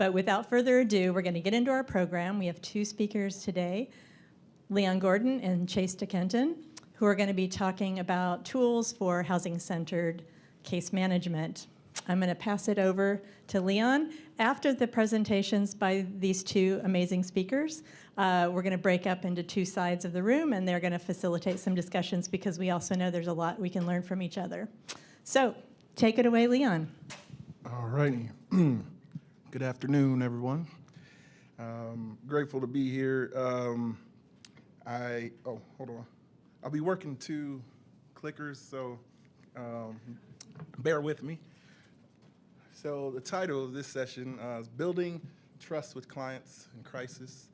But without further ado, we're going to get into our program. We have two speakers today, Leon Gordon and Chase DeKenton, who are going to be talking about tools for housing-centered case management. I'm going to pass it over to Leon. After the presentations by these two amazing speakers, we're going to break up into two sides of the room, and they're going to facilitate some discussions because we also know there's a lot we can learn from each other. So take it away, Leon. All righty. Good afternoon, everyone. Grateful to be here. Hold on. I'll be working two clickers, so bear with me. So the title of this session is Building Trust with Clients in Crisis.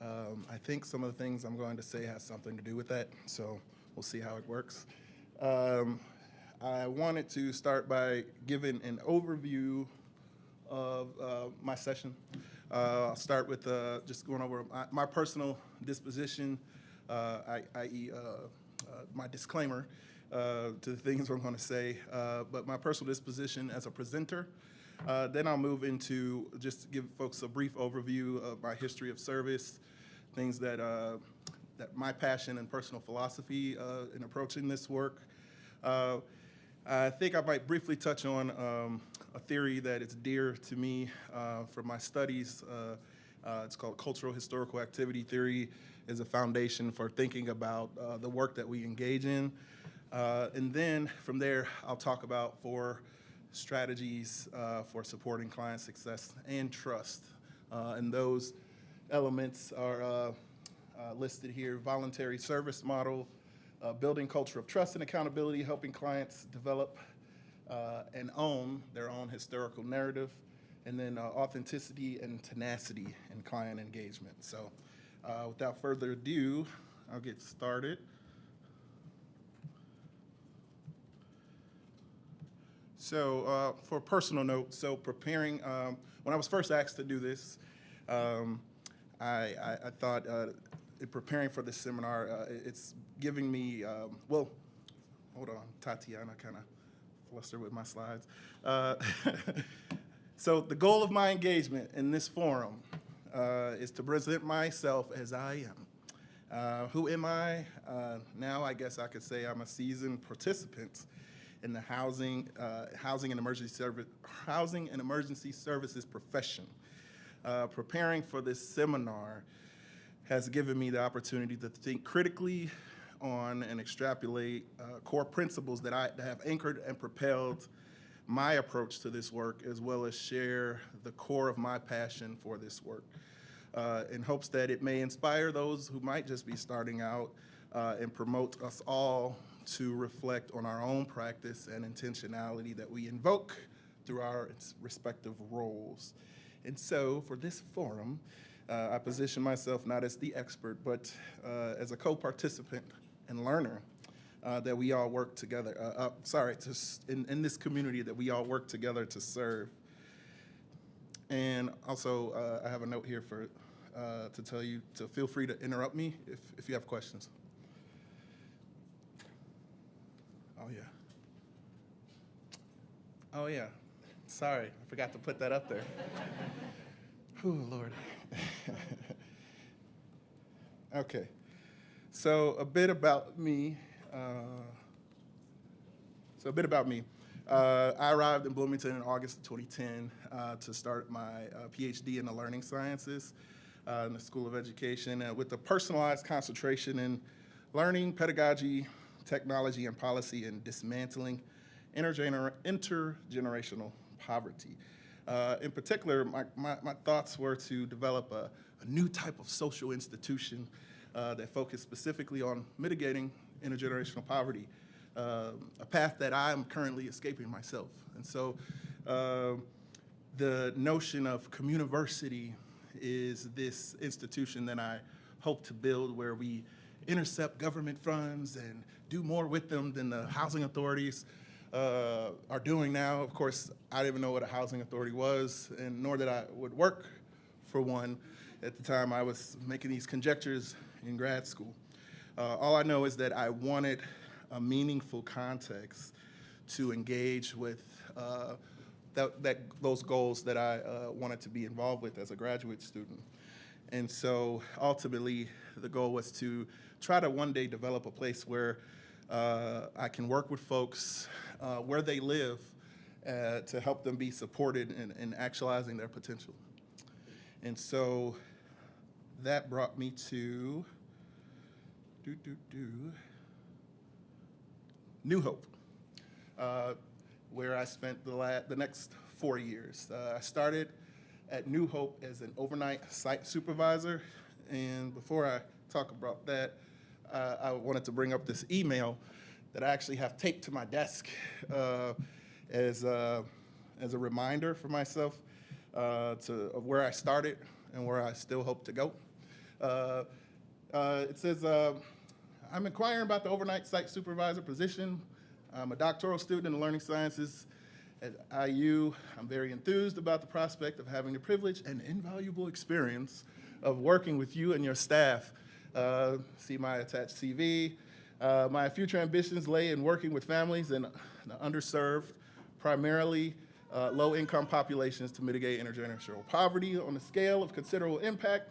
I think some of the things I'm going to say has something to do with that, so we'll see how it works. I wanted to start by giving an overview of my session. I'll start with just going over my personal disposition, i.e. My disclaimer to the things I'm going to say, but my personal disposition as a presenter. Then I'll move into just give folks a brief overview of my history of service, things that my passion and personal philosophy in approaching this work. I think I might briefly touch on a theory that is dear to me from my studies. It's called cultural historical activity theory. Is a foundation for thinking about the work that we engage in. And then from there, I'll talk about 4 strategies for supporting client success and trust. And those elements are listed here: voluntary service model, building culture of trust and accountability, helping clients develop and own their own historical narrative, and then authenticity and tenacity in client engagement. So without further ado, I'll get started. So for a personal note, so preparing, when I was first asked to do this, I thought preparing for this seminar, it's giving me, well, hold on, Tatiana kind of flustered with my slides. So the goal of my engagement in this forum is to present myself as I am. Who am I? Now I guess I could say I'm a seasoned participant in the housing and emergency services profession. Preparing for this seminar has given me the opportunity to think critically on and extrapolate core principles that have anchored and propelled my approach to this work, as well as share the core of my passion for this work, in hopes that it may inspire those who might just be starting out and promote us all to reflect on our own practice and intentionality that we invoke through our respective roles. And so for this forum, I position myself not as the expert, but as a co-participant and learner that we all work together, in this community that we all work together to serve. And also, I have a note here for to tell you to feel free to interrupt me if you have questions. Oh yeah, sorry, I forgot to put that up there. Whew, Lord. Okay, so a bit about me. I arrived in Bloomington in August of 2010 to start my PhD in the learning sciences in the School of Education with a personalized concentration in learning, pedagogy, technology, and policy, and dismantling intergenerational poverty. In particular, my thoughts were to develop a new type of social institution that focused specifically on mitigating intergenerational poverty, a path that I'm currently escaping myself. And so the notion of Communiversity is this institution that I hope to build where we intercept government funds and do more with them than the housing authorities are doing now. Of course, I didn't even know what a housing authority was, and nor that I would work for one at the time I was making these conjectures in grad school. All I know is that I wanted a meaningful context to engage with those goals that I wanted to be involved with as a graduate student. And so ultimately, the goal was to try to one day develop a place where I can work with folks where they live to help them be supported in actualizing their potential. And so that brought me to New Hope, where I spent the next 4 years. I started at New Hope as an overnight site supervisor, and before I talk about that, I wanted to bring up this email that I actually have taped to my desk as a reminder for myself of where I started and where I still hope to go. It says, I'm inquiring about the overnight site supervisor position. I'm a doctoral student in the learning sciences at IU. I'm very enthused about the prospect of having the privilege and invaluable experience of working with you and your staff. See my attached CV. My future ambitions lay in working with families in the underserved, primarily low-income populations to mitigate intergenerational poverty on a scale of considerable impact.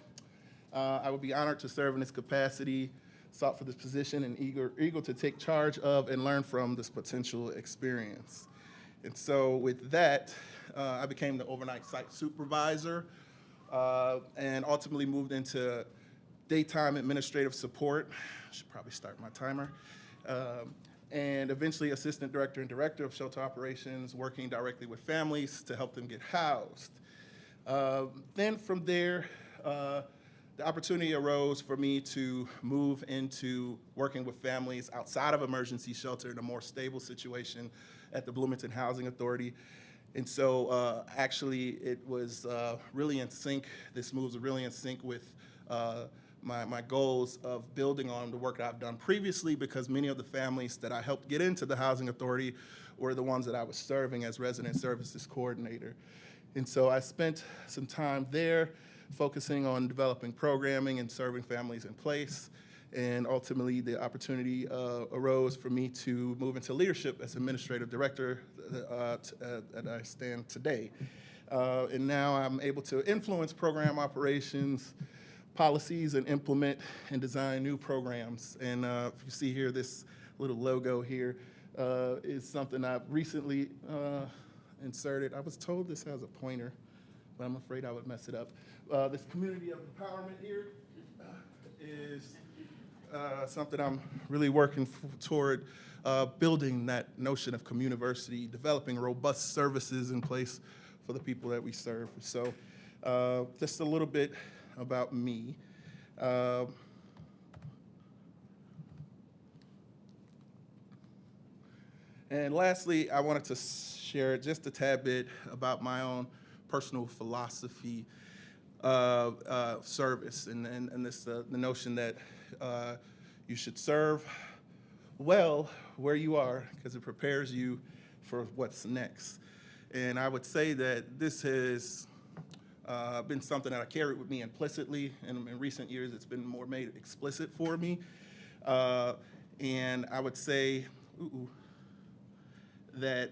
I would be honored to serve in this capacity, sought for this position, and eager to take charge of and learn from this potential experience. And so with that, I became the overnight site supervisor and ultimately moved into daytime administrative support. I should probably start my timer. And eventually assistant director and director of shelter operations, working directly with families to help them get housed. Then from there, the opportunity arose for me to move into working with families outside of emergency shelter in a more stable situation at the Bloomington Housing Authority. And so actually it was really in sync, this move was really in sync with my goals of building on the work that I've done previously, because many of the families that I helped get into the Housing Authority were the ones that I was serving as resident services coordinator. And so I spent some time there focusing on developing programming and serving families in place. And ultimately, the opportunity arose for me to move into leadership as administrative director that I stand today. And now I'm able to influence program operations, policies, and implement and design new programs. And if you see here, this little logo here is something I've recently inserted. I was told this has a pointer, but I'm afraid I would mess it up. This community of empowerment here is something I'm really working toward, building that notion of communiversity, developing robust services in place for the people that we serve. So just a little bit about me. And lastly, I wanted to share just a tad bit about my own personal philosophy of service and this the notion that you should serve well where you are, because it prepares you for what's next. And I would say that this has been something that I carried with me implicitly, and in recent years it's been more made explicit for me. And I would say that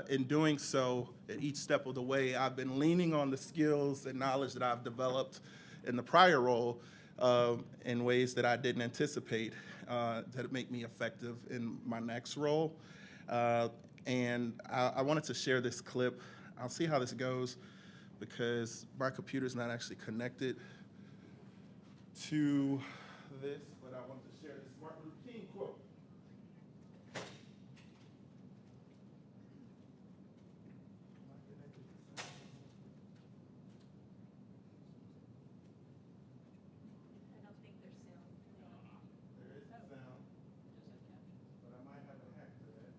in doing so, at each step of the way, I've been leaning on the skills and knowledge that I've developed in the prior role in ways that I didn't anticipate that make me effective in my next role. And I wanted to share this clip. I'll see how this goes, because my computer's not actually connected to this, but I wanted to share this Martin Luther King quote. There is sound, but I might have a hack to that.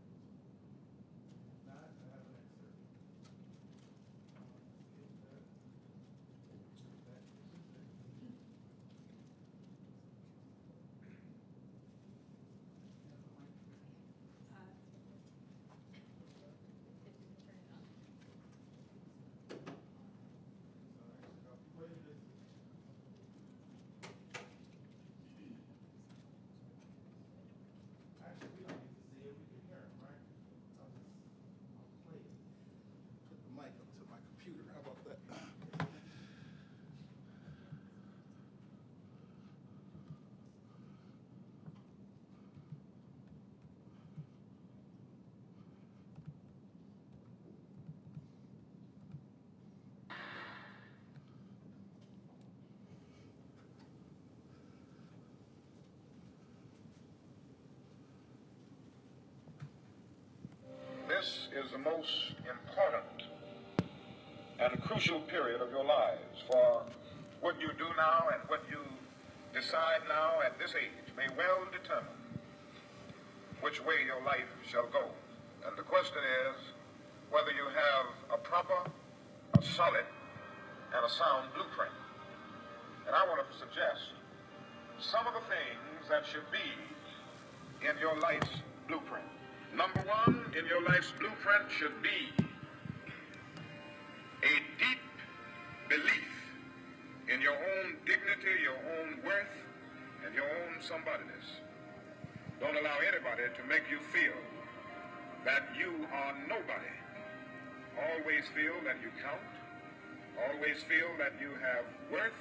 If not, I have an excerpt. the most important and crucial period of your lives, for what you do now and what you decide now at this age may well determine which way your life shall go. And the question is whether you have a proper, a solid, and a sound blueprint. And I want to suggest some of the things that should be in your life's blueprint. Number one, in your life's blueprint should be a deep belief in your own dignity, your own worth, and your own somebodyness. Don't allow anybody to make you feel that you are nobody. Always feel that you count. Always feel that you have worth.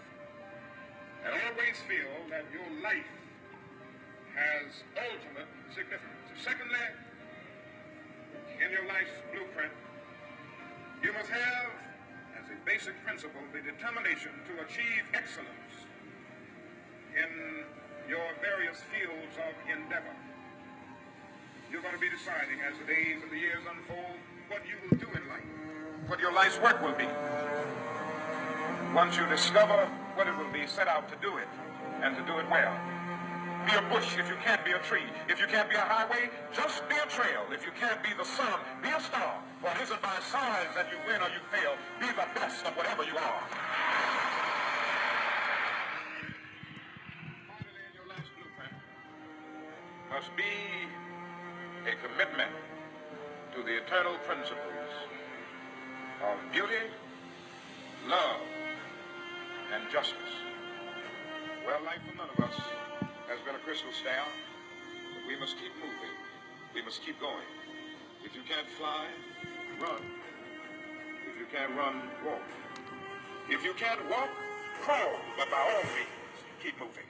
And always feel that your life has ultimate significance. Secondly, in your life's blueprint, you must have, as a basic principle, the determination to achieve excellence in your various fields of endeavor. You're going to be deciding as the days and the years unfold what you will do in life, what your life's work will be. Once you discover what it will be, set out to do it, and to do it well. Be a bush if you can't be a tree. If you can't be a highway, just be a trail. If you can't be the sun, be a star. For it isn't by signs that you win or you fail. Be the best of whatever you are. Finally, in your life's blueprint must be a commitment to the eternal principles of beauty, love, and justice. Well, life for none of us has been a crystal staff, but we must keep moving. We must keep going. If you can't fly, run. If you can't run, walk. If you can't walk, crawl, but by all means, keep moving.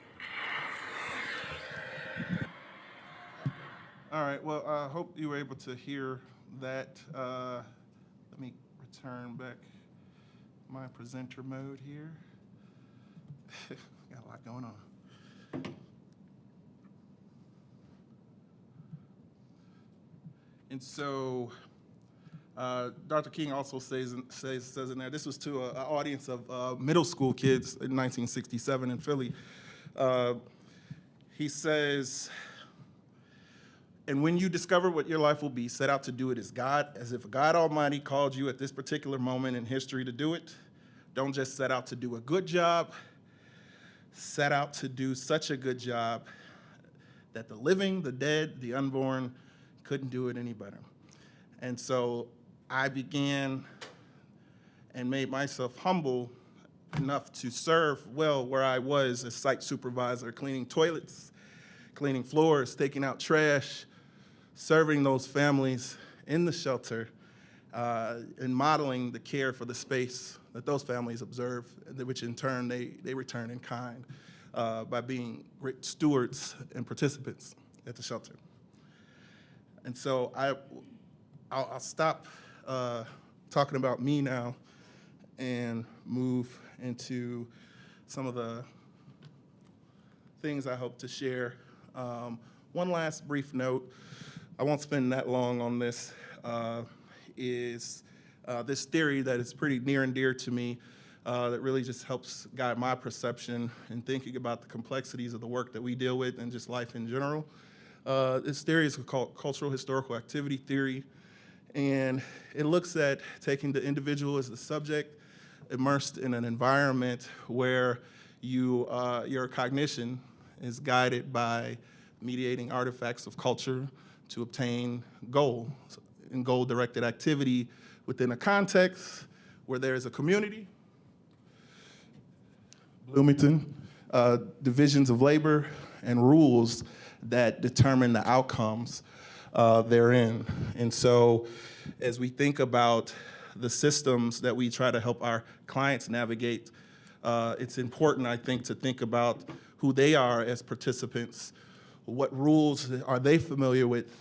All right, well, I hope you were able to hear that. Let me return back my presenter mode here. Got a lot going on. And so Dr. King also says in there, this was to an audience of middle school kids in 1967 in Philly. He says, and when you discover what your life will be, set out to do it as if God Almighty called you at this particular moment in history to do it. Don't just set out to do a good job. Set out to do such a good job that the living, the dead, the unborn couldn't do it any better. And so I began and made myself humble enough to serve well where I was as site supervisor, cleaning toilets, cleaning floors, taking out trash, serving those families in the shelter, and modeling the care for the space that those families observe, which in turn they return in kind by being great stewards and participants at the shelter. And so I'll stop talking about me now and move into some of the things I hope to share. One last brief note, I won't spend that long on this, is this theory that is pretty near and dear to me that really just helps guide my perception in thinking about the complexities of the work that we deal with and just life in general. This theory is called cultural historical activity theory, and it looks at taking the individual as the subject, immersed in an environment where your cognition is guided by mediating artifacts of culture to obtain goals and goal-directed activity within a context where there is a community, Bloomington, divisions of labor, and rules that determine the outcomes therein. And so as we think about the systems that we try to help our clients navigate, it's important, I think, to think about who they are as participants. What rules are they familiar with?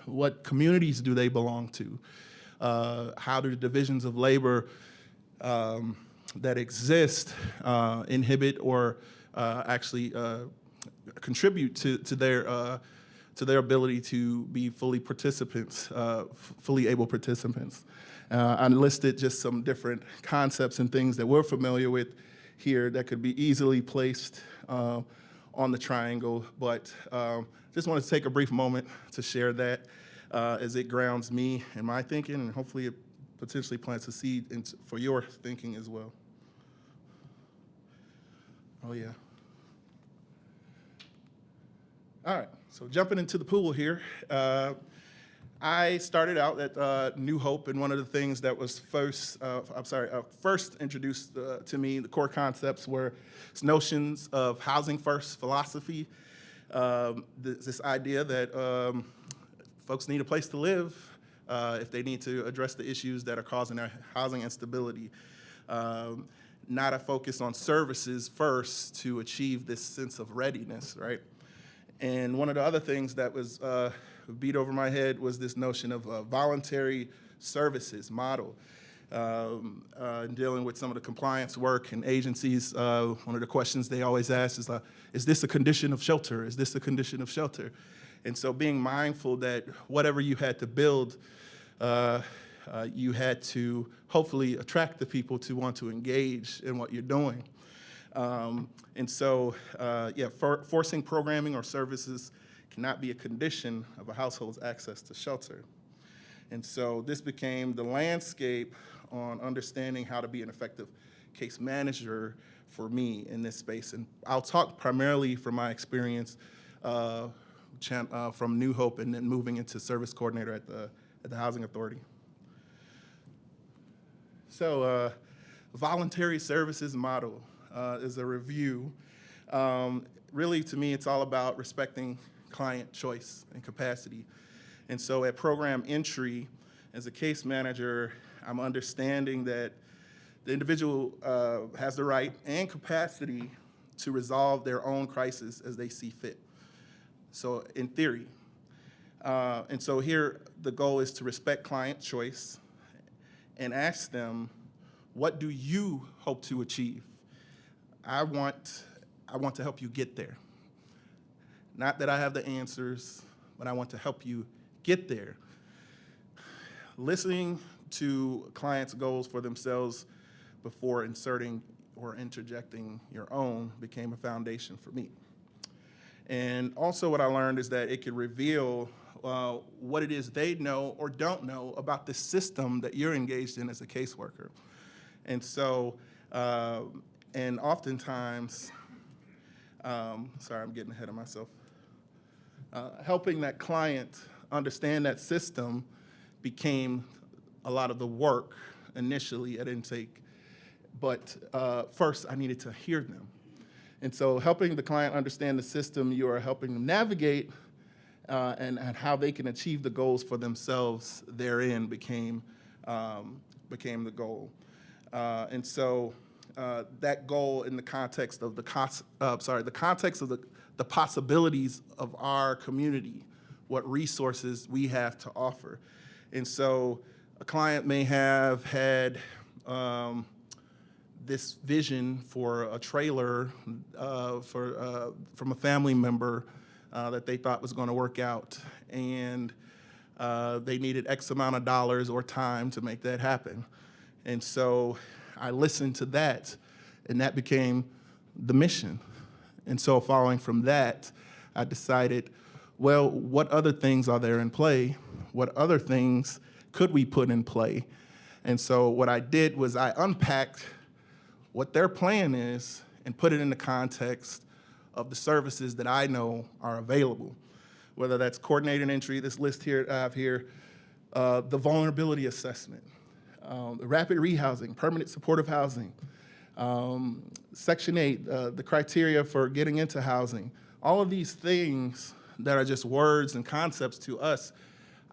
What communities do they belong to? How do the divisions of labor that exist inhibit or actually contribute to their to their ability to be fully able participants. I listed just some different concepts and things that we're familiar with here that could be easily placed on the triangle, but just wanted to take a brief moment to share that as it grounds me in my thinking, and hopefully it potentially plants a seed for your thinking as well. Oh yeah. All right, so jumping into the pool here. I started out at New Hope, and one of the things that was first introduced to me, the core concepts were notions of housing first philosophy, this idea that folks need a place to live if they need to address the issues that are causing their housing instability. Not a focus on services first to achieve this sense of readiness, right? And one of the other things that was beat over my head was this notion of a voluntary services model. Dealing with some of the compliance work and agencies, one of the questions they always ask is this a condition of shelter? Is this a condition of shelter? And so being mindful that whatever you had to build, you had to hopefully attract the people to want to engage in what you're doing. And so, forcing programming or services cannot be a condition of a household's access to shelter. And so this became the landscape on understanding how to be an effective case manager for me in this space. And I'll talk primarily from my experience from New Hope and then moving into service coordinator at the Housing Authority. So voluntary services model is a review. Really, to me, it's all about respecting client choice and capacity. And so at program entry, as a case manager, I'm understanding that the individual has the right and capacity to resolve their own crisis as they see fit. So in theory. And so here, the goal is to respect client choice and ask them, what do you hope to achieve? I want to help you get there. Not that I have the answers, but I want to help you get there. Listening to clients' goals for themselves before inserting or interjecting your own became a foundation for me. And also what I learned is that it could reveal what it is they know or don't know about the system that you're engaged in as a caseworker. And so, and oftentimes, sorry, I'm getting ahead of myself. Helping that client understand that system became a lot of the work initially at intake. But first, I needed to hear them. And so helping the client understand the system, you are helping them navigate and how they can achieve the goals for themselves therein became the goal. And so that goal in the context of the context of the possibilities of our community, what resources we have to offer. And so a client may have had this vision for a trailer from a family member that they thought was going to work out, and they needed X amount of dollars or time to make that happen. And so I listened to that, and that became the mission. And so following from that, I decided, well, what other things are there in play? What other things could we put in play? And so what I did was I unpacked what their plan is and put it in the context of the services that I know are available, whether that's coordinated entry, this list here I have here, the vulnerability assessment, the rapid rehousing, permanent supportive housing, Section 8, the criteria for getting into housing. All of these things that are just words and concepts to us,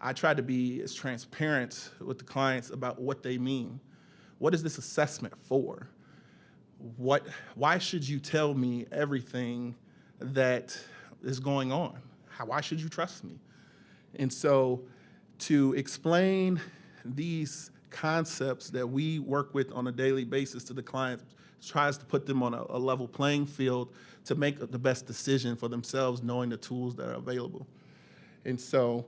I try to be as transparent with the clients about what they mean. What is this assessment for? Why should you tell me everything that is going on? Why should you trust me? And so to explain these concepts that we work with on a daily basis to the clients tries to put them on a level playing field to make the best decision for themselves, knowing the tools that are available. And so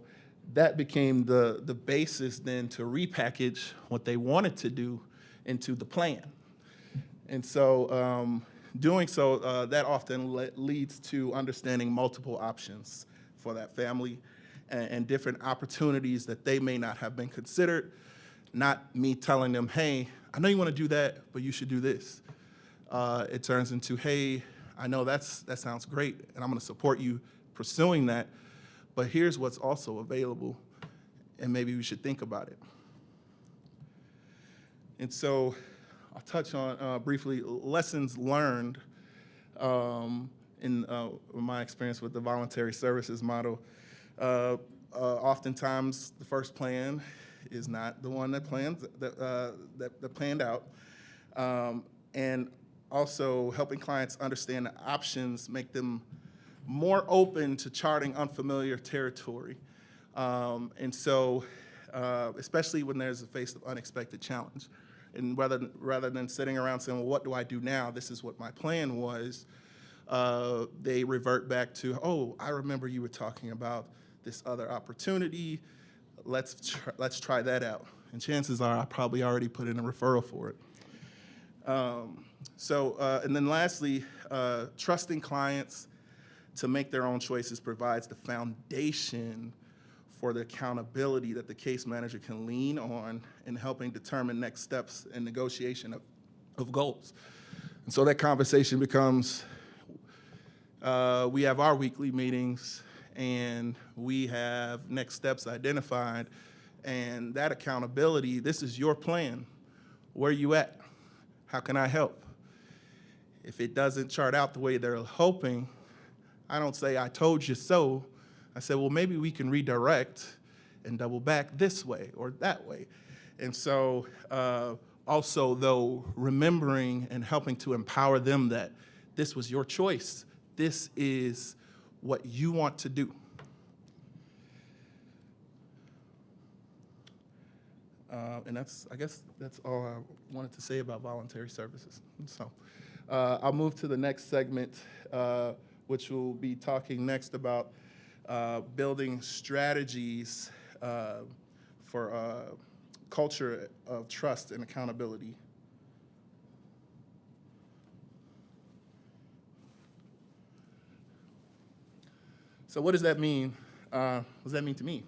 that became the basis then to repackage what they wanted to do into the plan. And so doing so, that often leads to understanding multiple options for that family and different opportunities that they may not have been considered, not me telling them, hey, I know you want to do that, but you should do this. It turns into, hey, I know that sounds great, and I'm going to support you pursuing that, but here's what's also available, and maybe we should think about it. And so I'll touch on briefly lessons learned in my experience with the voluntary services model. Oftentimes, the first plan is not the one that planned out, and also helping clients understand the options make them more open to charting unfamiliar territory. And so, especially when there's a face of unexpected challenge. And rather than sitting around saying, well, what do I do now? This is what my plan was. They revert back to, oh, I remember you were talking about this other opportunity. Let's try that out. And chances are I probably already put in a referral for it. And then lastly, trusting clients to make their own choices provides the foundation for the accountability that the case manager can lean on in helping determine next steps in negotiation of goals. And so that conversation becomes, we have our weekly meetings and we have next steps identified, and that accountability, this is your plan. Where are you at? How can I help? If it doesn't chart out the way they're hoping, I don't say, I told you so. I said, well, maybe we can redirect and double back this way or that way. And so also, though, remembering and helping to empower them that this was your choice. This is what you want to do. And I guess that's all I wanted to say about voluntary services. So I'll move to the next segment, which will be talking next about building strategies for culture of trust and accountability. So what does that mean? What does that mean to me?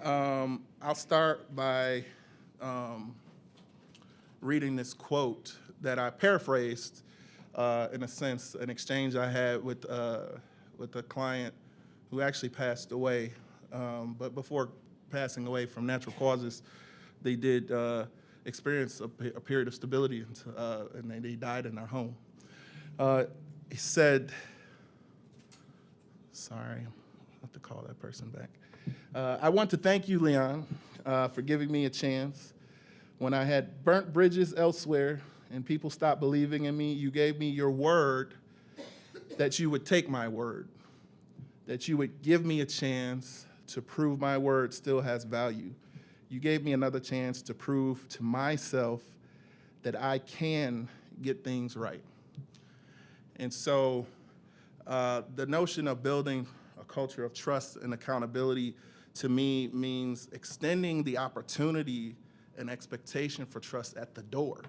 I'll start by reading this quote that I paraphrased, in a sense, an exchange I had with a client who actually passed away. But before passing away from natural causes, they did experience a period of stability, and they died in our home. He said, sorry, I'll have to call that person back. I want to thank you, Leon, for giving me a chance. When I had burnt bridges elsewhere and people stopped believing in me, you gave me your word that you would take my word, that you would give me a chance to prove my word still has value. You gave me another chance to prove to myself that I can get things right. And so the notion of building a culture of trust and accountability to me means extending the opportunity and expectation for trust at the door.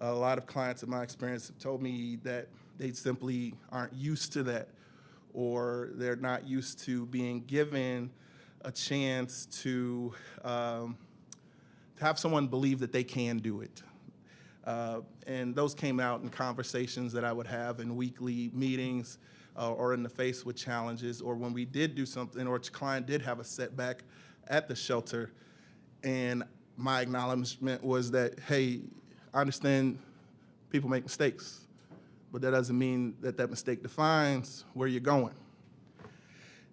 A lot of clients in my experience have told me that they simply aren't used to that, or they're not used to being given a chance to have someone believe that they can do it. And those came out in conversations that I would have in weekly meetings, or in the face with challenges, or when we did do something, or a client did have a setback at the shelter. And my acknowledgement was that, hey, I understand people make mistakes, but that doesn't mean that that mistake defines where you're going.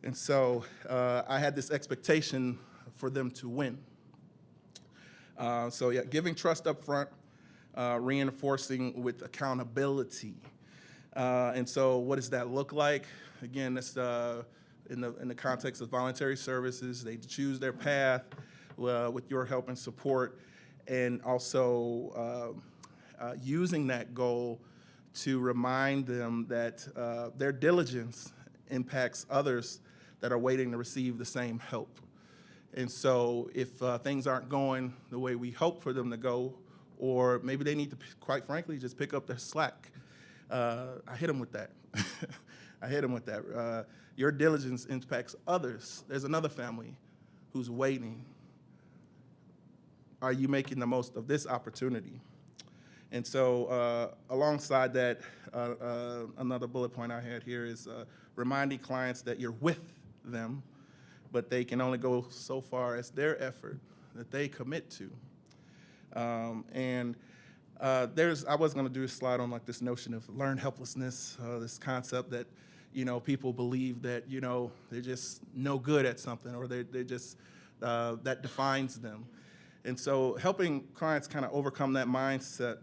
And so I had this expectation for them to win. So yeah, giving trust up front, reinforcing with accountability. And so what does that look like? Again, that's in the context of voluntary services. They choose their path with your help and support, and also using that goal to remind them that their diligence impacts others that are waiting to receive the same help. And so if things aren't going the way we hope for them to go, or maybe they need to, quite frankly, just pick up their slack, I hit them with that. I hit them with that. Your diligence impacts others. There's another family who's waiting. Are you making the most of this opportunity? And so alongside that, another bullet point I had here is reminding clients that you're with them, but they can only go so far as their effort that they commit to. I was going to do a slide on like this notion of learned helplessness, this concept that, people believe that, they're just no good at something, or they just, that defines them. And so helping clients kind of overcome that mindset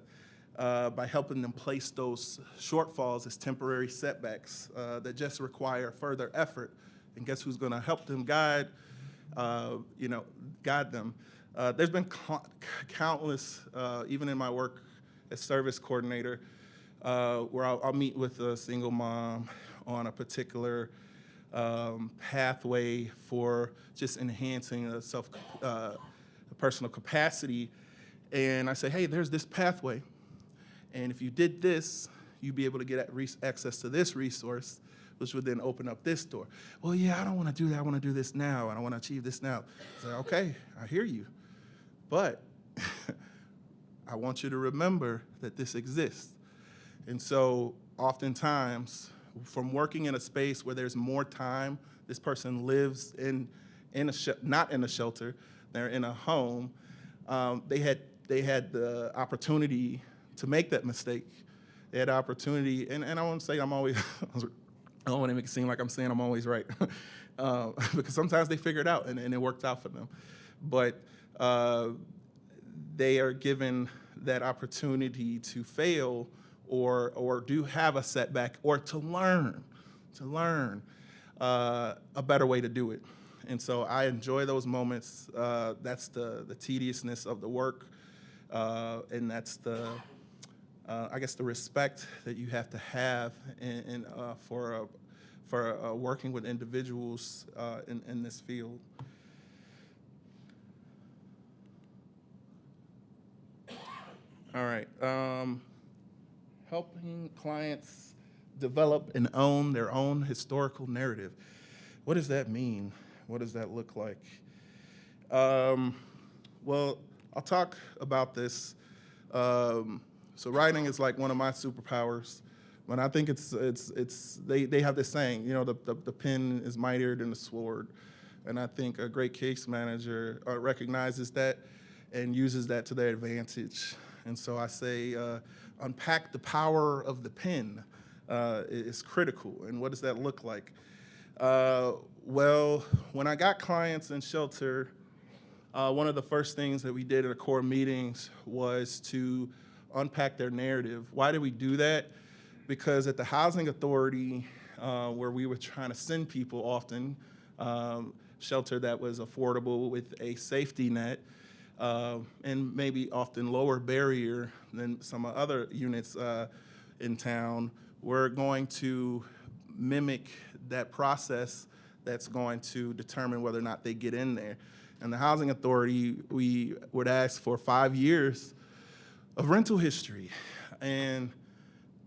by helping them place those shortfalls as temporary setbacks that just require further effort. And guess who's going to help them guide them. There's been countless, even in my work as service coordinator, where I'll meet with a single mom on a particular pathway for just enhancing a personal capacity. And I say, hey, there's this pathway. And if you did this, you'd be able to get access to this resource, which would then open up this door. Well, yeah, I don't want to do that. I want to do this now, and I want to achieve this now. I say, okay, I hear you. But I want you to remember that this exists. And so oftentimes, from working in a space where there's more time, this person lives not in a shelter, they're in a home, they had the opportunity to make that mistake. They had the opportunity, and I won't say I'm always, I don't want to make it seem like I'm saying I'm always right, because sometimes they figure it out and it worked out for them. But they are given that opportunity to fail or do have a setback, or to learn a better way to do it. And so I enjoy those moments. That's the tediousness of the work, and that's I guess the respect that you have to have for working with individuals in this field. All right. Helping clients develop and own their own historical narrative. What does that mean? What does that look like? Well, I'll talk about this. So writing is like one of my superpowers. When I think they have this saying, the pen is mightier than the sword. And I think a great case manager recognizes that and uses that to their advantage. And so I say, unpack the power of the pen is critical. And what does that look like? Well, when I got clients in shelter, one of the first things that we did at our core meetings was to unpack their narrative. Why did we do that? Because at the housing authority, where we were trying to send people often, shelter that was affordable with a safety net, and maybe often lower barrier than some other units in town, we're going to mimic that process that's going to determine whether or not they get in there. And the housing authority, we would ask for 5 years of rental history. And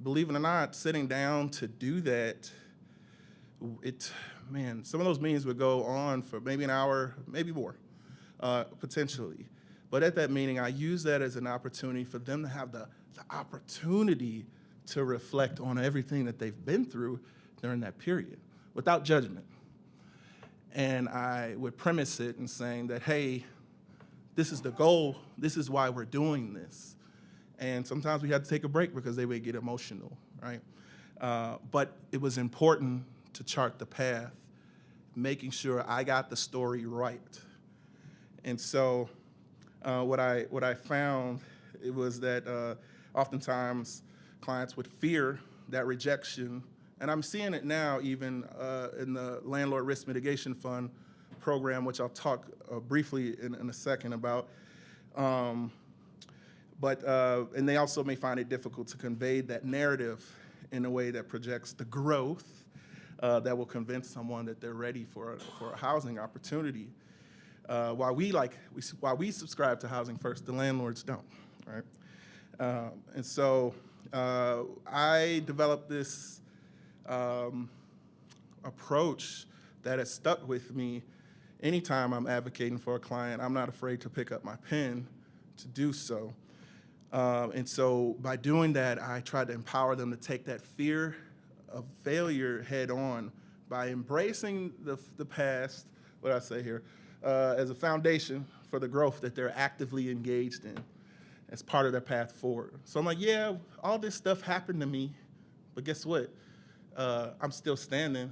believe it or not, sitting down to do that, some of those meetings would go on for maybe an hour, maybe more, potentially. But at that meeting, I use that as an opportunity for them to have the opportunity to reflect on everything that they've been through during that period, without judgment. And I would premise it in saying that, hey, this is the goal, this is why we're doing this. And sometimes we had to take a break because they would get emotional, right? But it was important to chart the path, making sure I got the story right. And so what I found, it was that oftentimes clients would fear that rejection. And I'm seeing it now even in the Landlord Risk Mitigation Fund program, which I'll talk briefly in a second about. And they also may find it difficult to convey that narrative in a way that projects the growth that will convince someone that they're ready for a housing opportunity. While we subscribe to housing first, the landlords don't, right? And so I developed this approach that has stuck with me. Anytime I'm advocating for a client, I'm not afraid to pick up my pen to do so. And so by doing that, I try to empower them to take that fear of failure head on by embracing the past, what do I say here, as a foundation for the growth that they're actively engaged in as part of their path forward. So I'm like, yeah, all this stuff happened to me, but guess what? I'm still standing,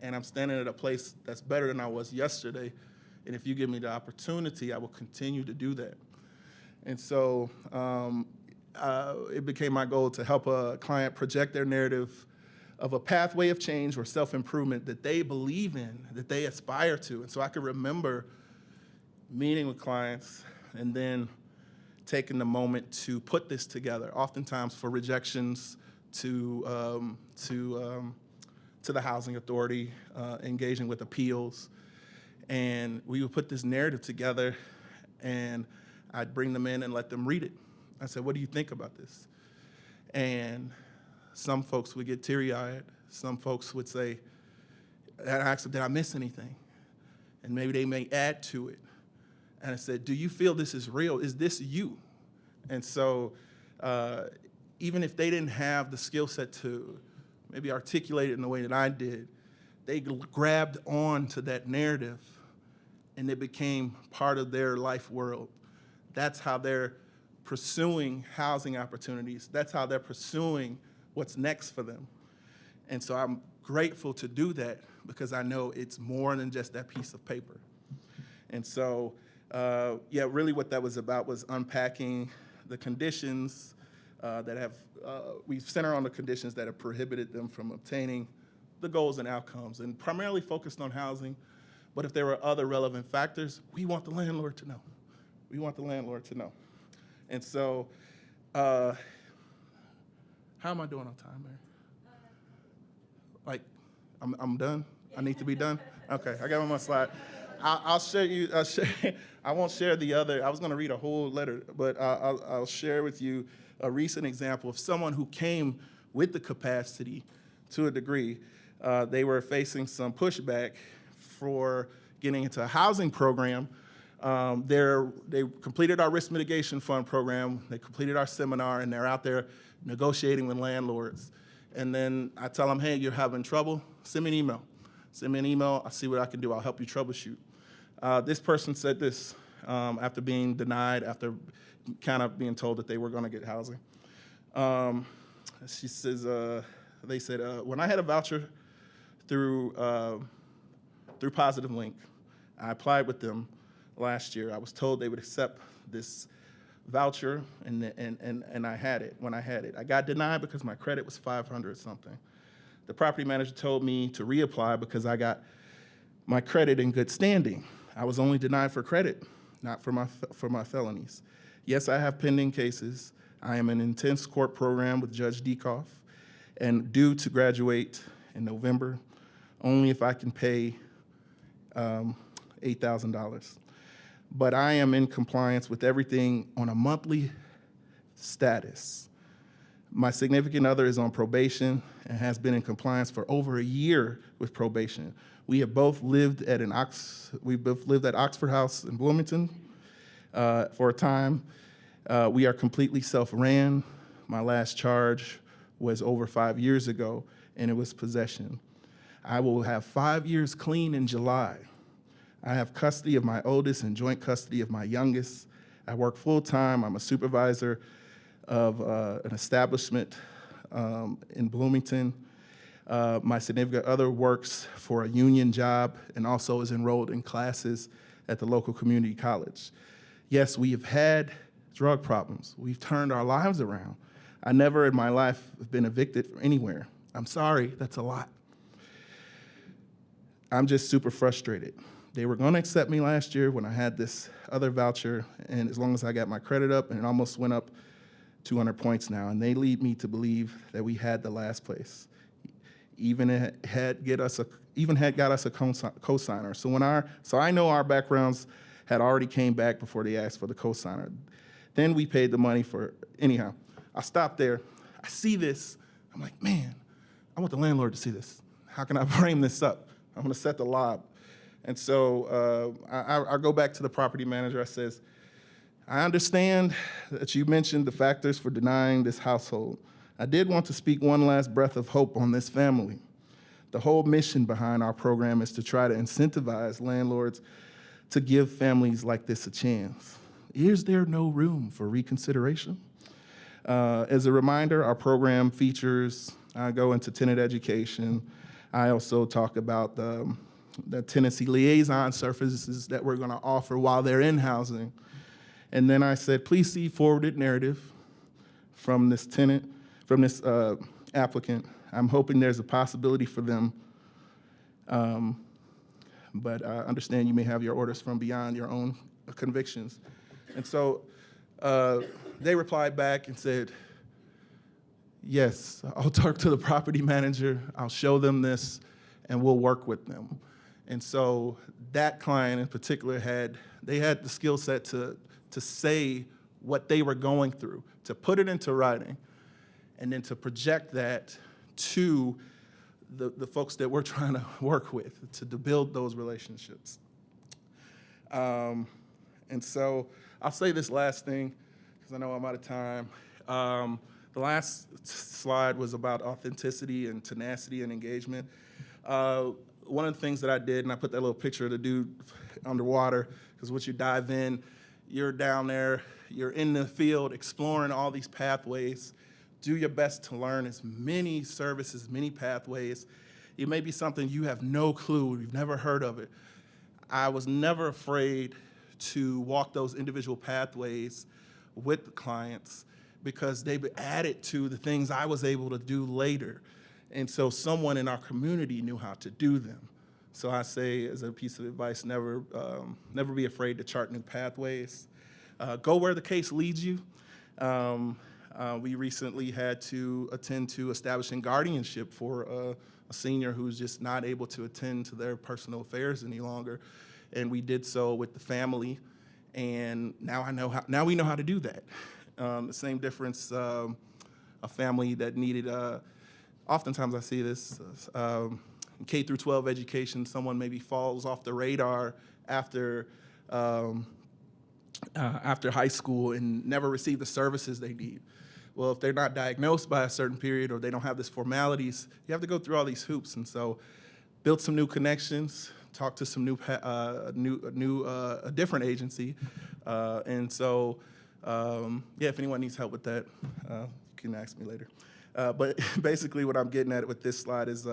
and I'm standing at a place that's better than I was yesterday. And if you give me the opportunity, I will continue to do that. And so it became my goal to help a client project their narrative of a pathway of change or self-improvement that they believe in, that they aspire to. And so I could remember meeting with clients and then taking the moment to put this together, oftentimes for rejections to the housing authority, engaging with appeals. And we would put this narrative together, and I'd bring them in and let them read it. I said, what do you think about this? And some folks would get teary-eyed. Some folks would say, I asked them, did I miss anything? And maybe they may add to it. And I said, do you feel this is real? Is this you? And so even if they didn't have the skill set to maybe articulate it in the way that I did, they grabbed on to that narrative, and it became part of their life world. That's how they're pursuing housing opportunities. That's how they're pursuing what's next for them. And so I'm grateful to do that because I know it's more than just that piece of paper. And so, yeah, really what that was about was unpacking the conditions that have, we center on the conditions that have prohibited them from obtaining the goals and outcomes, and primarily focused on housing. But if there were other relevant factors, we want the landlord to know. We want the landlord to know. And so, how am I doing on time, Mary? Like, I'm done? I need to be done? Okay, I got one more slide. I'll share you, I won't share the other, I was gonna read a whole letter, but I'll share with you a recent example of someone who came with the capacity to a degree. They were facing some pushback for getting into a housing program. They completed our risk mitigation fund program, they completed our seminar, and they're out there negotiating with landlords. And then I tell them, hey, you're having trouble, send me an email. Send me an email, I'll see what I can do, I'll help you troubleshoot. This person said this after being denied, after kind of being told that they were gonna get housing. She says, they said, when I had a voucher through Positive Link, I applied with them last year. I was told they would accept this voucher, and I had it when I had it. I got denied because my credit was 500 something. The property manager told me to reapply because I got my credit in good standing. I was only denied for credit, not for my felonies. Yes, I have pending cases. I am in an intense court program with Judge Dekoff and due to graduate in November, only if I can pay $8,000. But I am in compliance with everything on a monthly status. My significant other is on probation and has been in compliance for over a year with probation. We have both lived at Oxford House in Bloomington for a time. We are completely self-ran. My last charge was over 5 years ago, and it was possession. I will have 5 years clean in July. I have custody of my oldest and joint custody of my youngest. I work full-time. I'm a supervisor of an establishment in Bloomington. My significant other works for a union job and also is enrolled in classes at the local community college. Yes, we have had drug problems. We've turned our lives around. I never in my life have been evicted from anywhere. I'm sorry, that's a lot. I'm just super frustrated. They were gonna accept me last year when I had this other voucher, and as long as I got my credit up, and it almost went up 200 points now, and they lead me to believe that we had the last place. even had got us a cosigner. So I know our backgrounds had already came back before they asked for the cosigner. Then we paid the money for, anyhow. I stopped there. I see this. I'm like, man, I want the landlord to see this. How can I frame this up? I'm gonna set the lob. And so I go back to the property manager. I says, I understand that you mentioned the factors for denying this household. I did want to speak one last breath of hope on this family. The whole mission behind our program is to try to incentivize landlords to give families like this a chance. Is there no room for reconsideration? As a reminder, our program features, I go into tenant education. I also talk about the tenancy liaison services that we're gonna offer while they're in housing. And then I said, please see forwarded narrative from this applicant. I'm hoping there's a possibility for them, but I understand you may have your orders from beyond your own convictions. And so they replied back and said, yes, I'll talk to the property manager, I'll show them this, and we'll work with them. And so that client in particular had the skill set to say what they were going through, to put it into writing, and then to project that to the folks that we're trying to work with, to build those relationships. And so I'll say this last thing, because I know I'm out of time. The last slide was about authenticity and tenacity and engagement. One of the things that I did, and I put that little picture of the dude underwater, because once you dive in, you're down there, you're in the field exploring all these pathways. Do your best to learn as many services, many pathways. It may be something you have no clue, you've never heard of it. I was never afraid to walk those individual pathways with the clients because they added to the things I was able to do later. And so someone in our community knew how to do them. So I say, as a piece of advice, never be afraid to chart new pathways. Go where the case leads you. We recently had to attend to establishing guardianship for a senior who's just not able to attend to their personal affairs any longer. And we did so with the family. And now we know how to do that. The same difference, a family that needed, oftentimes I see this, K through 12 education, someone maybe falls off the radar after high school and never receive the services they need. Well, if they're not diagnosed by a certain period or they don't have these formalities, you have to go through all these hoops. And so build some new connections, talk to some a different agency. And so, yeah, if anyone needs help with that, you can ask me later. But basically what I'm getting at with this slide is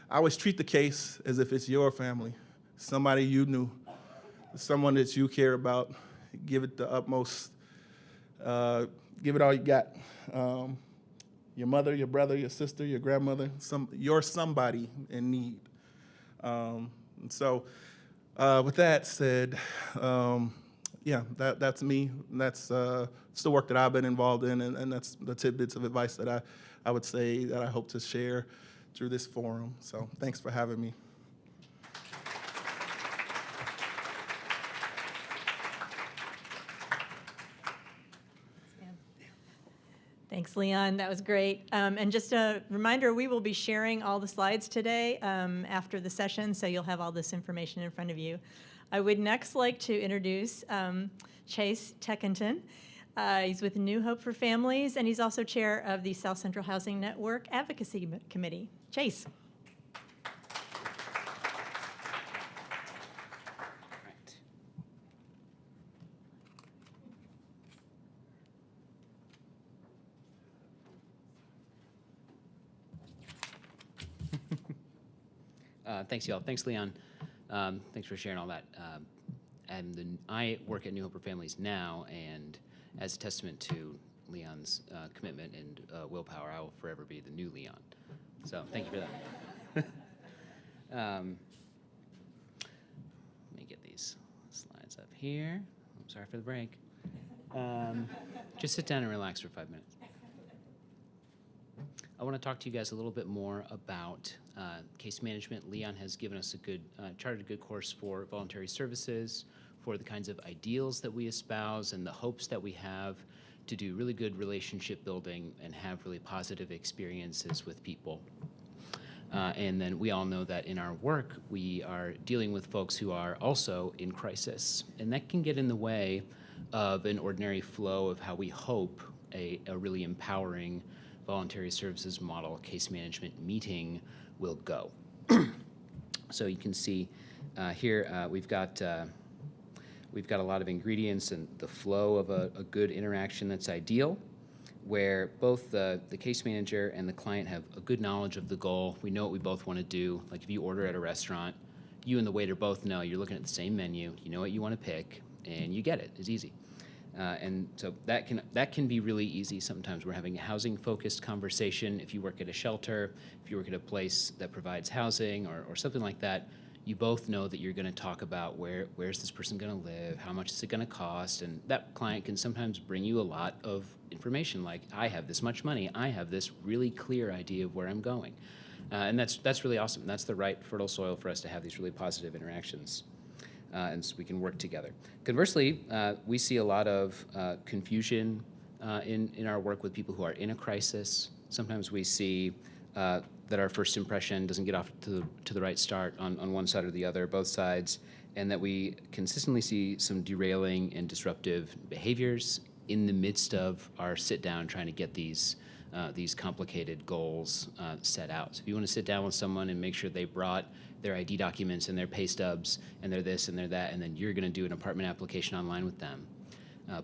I always treat the case as if it's your family, somebody you knew, someone that you care about. Give it the utmost, give it all you got. Your mother, your brother, your sister, your grandmother, you're somebody in need. And so with that said, yeah, that's me. And that's it's the work that I've been involved in, and that's the tidbits of advice that I would say that I hope to share through this forum. So thanks for having me. Thanks, Leon. That was great. And just a reminder, we will be sharing all the slides today after the session, so you'll have all this information in front of you. I would next like to introduce Chase Tekenton. He's with New Hope for Families, and he's also chair of the South Central Housing Network Advocacy Committee. Chase. Thanks, y'all. Thanks, Leon. Thanks for sharing all that. I work at New Hope for Families now, and as a testament to Leon's commitment and willpower, I will forever be the new Leon. So thank you for that. Let me get these slides up here. I'm sorry for the break. Just sit down and relax for 5 minutes. I want to talk to you guys a little bit more about case management. Leon has given us a good, charted a good course for voluntary services, for the kinds of ideals that we espouse and the hopes that we have to do really good relationship building and have really positive experiences with people. And then we all know that in our work, we are dealing with folks who are also in crisis. And that can get in the way of an ordinary flow of how we hope a really empowering voluntary services model case management meeting will go. So you can see here we've got a lot of ingredients and the flow of a good interaction that's ideal, where both the case manager and the client have a good knowledge of the goal. We know what we both want to do. Like if you order at a restaurant, you and the waiter both know you're looking at the same menu, you know what you want to pick, and you get it. It's easy. And so that can be really easy. Sometimes we're having a housing-focused conversation. If you work at a shelter, if you work at a place that provides housing or something like that, you both know that you're going to talk about where's this person going to live, how much is it going to cost, and that client can sometimes bring you a lot of information like, I have this much money, I have this really clear idea of where I'm going. And that's really awesome. That's the right fertile soil for us to have these really positive interactions. And so we can work together. Conversely, we see a lot of confusion in our work with people who are in a crisis. Sometimes we see that our first impression doesn't get off to the right start on one side or the other, both sides, and that we consistently see some derailing and disruptive behaviors in the midst of our sit down trying to get these complicated goals set out. So if you want to sit down with someone and make sure they brought their ID documents and their pay stubs and they're this and they're that, and then you're going to do an apartment application online with them.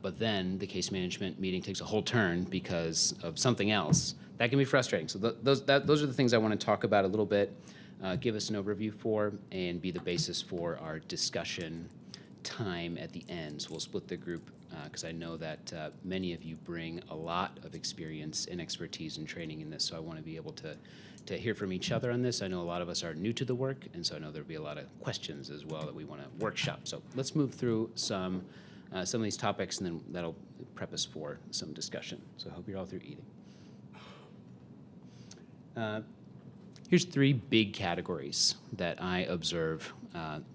But then the case management meeting takes a whole turn because of something else. That can be frustrating. So those are the things I want to talk about a little bit, give us an overview for, and be the basis for our discussion time at the end. So we'll split the group because I know that many of you bring a lot of experience and expertise and training in this, so I want to be able to hear from each other on this. I know a lot of us are new to the work, and so I know there'll be a lot of questions as well that we want to workshop. So let's move through some of these topics, and then that'll prep us for some discussion. So I hope you're all through eating. Here's 3 big categories that I observe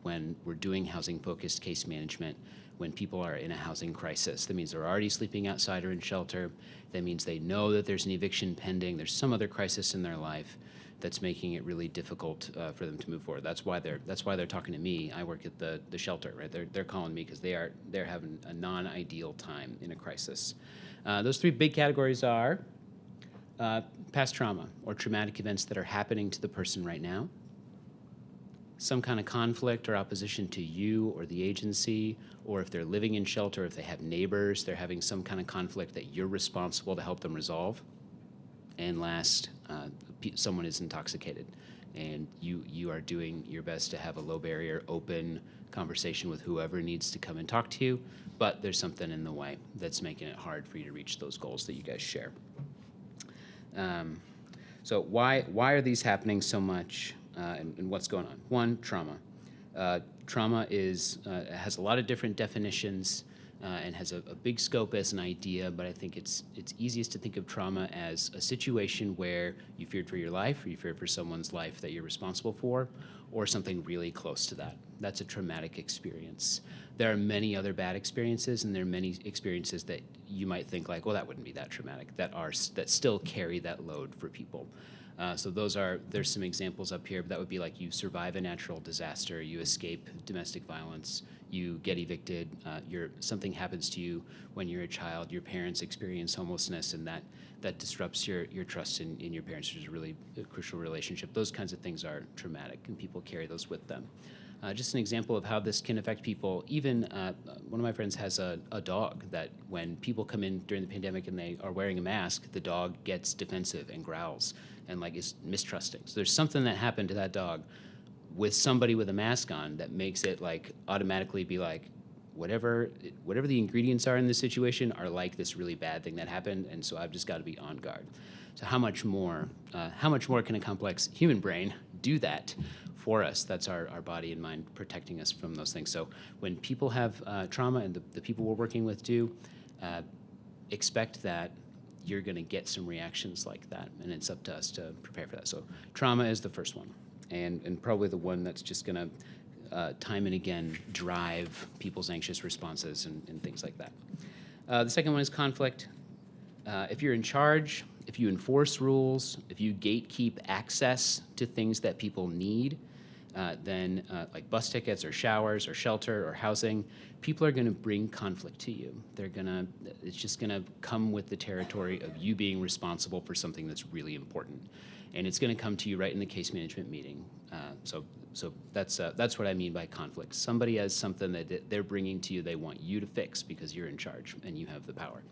when we're doing housing-focused case management when people are in a housing crisis. That means they're already sleeping outside or in shelter. That means they know that there's an eviction pending. There's some other crisis in their life that's making it really difficult for them to move forward. That's why they're talking to me. I work at the shelter, right? They're calling me because they're having a non-ideal time in a crisis. Those 3 big categories are past trauma or traumatic events that are happening to the person right now, some kind of conflict or opposition to you or the agency, or if they're living in shelter, if they have neighbors, they're having some kind of conflict that you're responsible to help them resolve. And last, someone is intoxicated, and you are doing your best to have a low barrier, open conversation with whoever needs to come and talk to you, but there's something in the way that's making it hard for you to reach those goals that you guys share. So why are these happening so much, and what's going on? 1, trauma. Trauma has a lot of different definitions and has a big scope as an idea, but I think it's easiest to think of trauma as a situation where you feared for your life, or you feared for someone's life that you're responsible for, or something really close to that. That's a traumatic experience. There are many other bad experiences, and there are many experiences that you might think like, well, that wouldn't be that traumatic, that still carry that load for people. So there's some examples up here, but that would be like you survive a natural disaster, you escape domestic violence, you get evicted, something happens to you when you're a child, your parents experience homelessness, and that disrupts your trust in your parents, which is a really crucial relationship. Those kinds of things are traumatic, and people carry those with them. Just an example of how this can affect people. Even one of my friends has a dog that when people come in during the pandemic and they are wearing a mask, the dog gets defensive and growls and is mistrusting. So there's something that happened to that dog with somebody with a mask on that makes it automatically be whatever the ingredients are in this situation are like this really bad thing that happened, and so I've just got to be on guard. So how much more can a complex human brain do that for us? That's our body and mind protecting us from those things. So when people have trauma, and the people we're working with do, expect that you're going to get some reactions like that, and it's up to us to prepare for that. So trauma is the first one, and probably the one that's just going to time and again drive people's anxious responses and things like that. The second one is conflict. If you're in charge, if you enforce rules, if you gatekeep access to things that people need, then like bus tickets or showers or shelter or housing, people are going to bring conflict to you. It's just going to come with the territory of you being responsible for something that's really important. And it's going to come to you right in the case management meeting. So that's what I mean by conflict. Somebody has something that they're bringing to you they want you to fix because you're in charge and you have the power.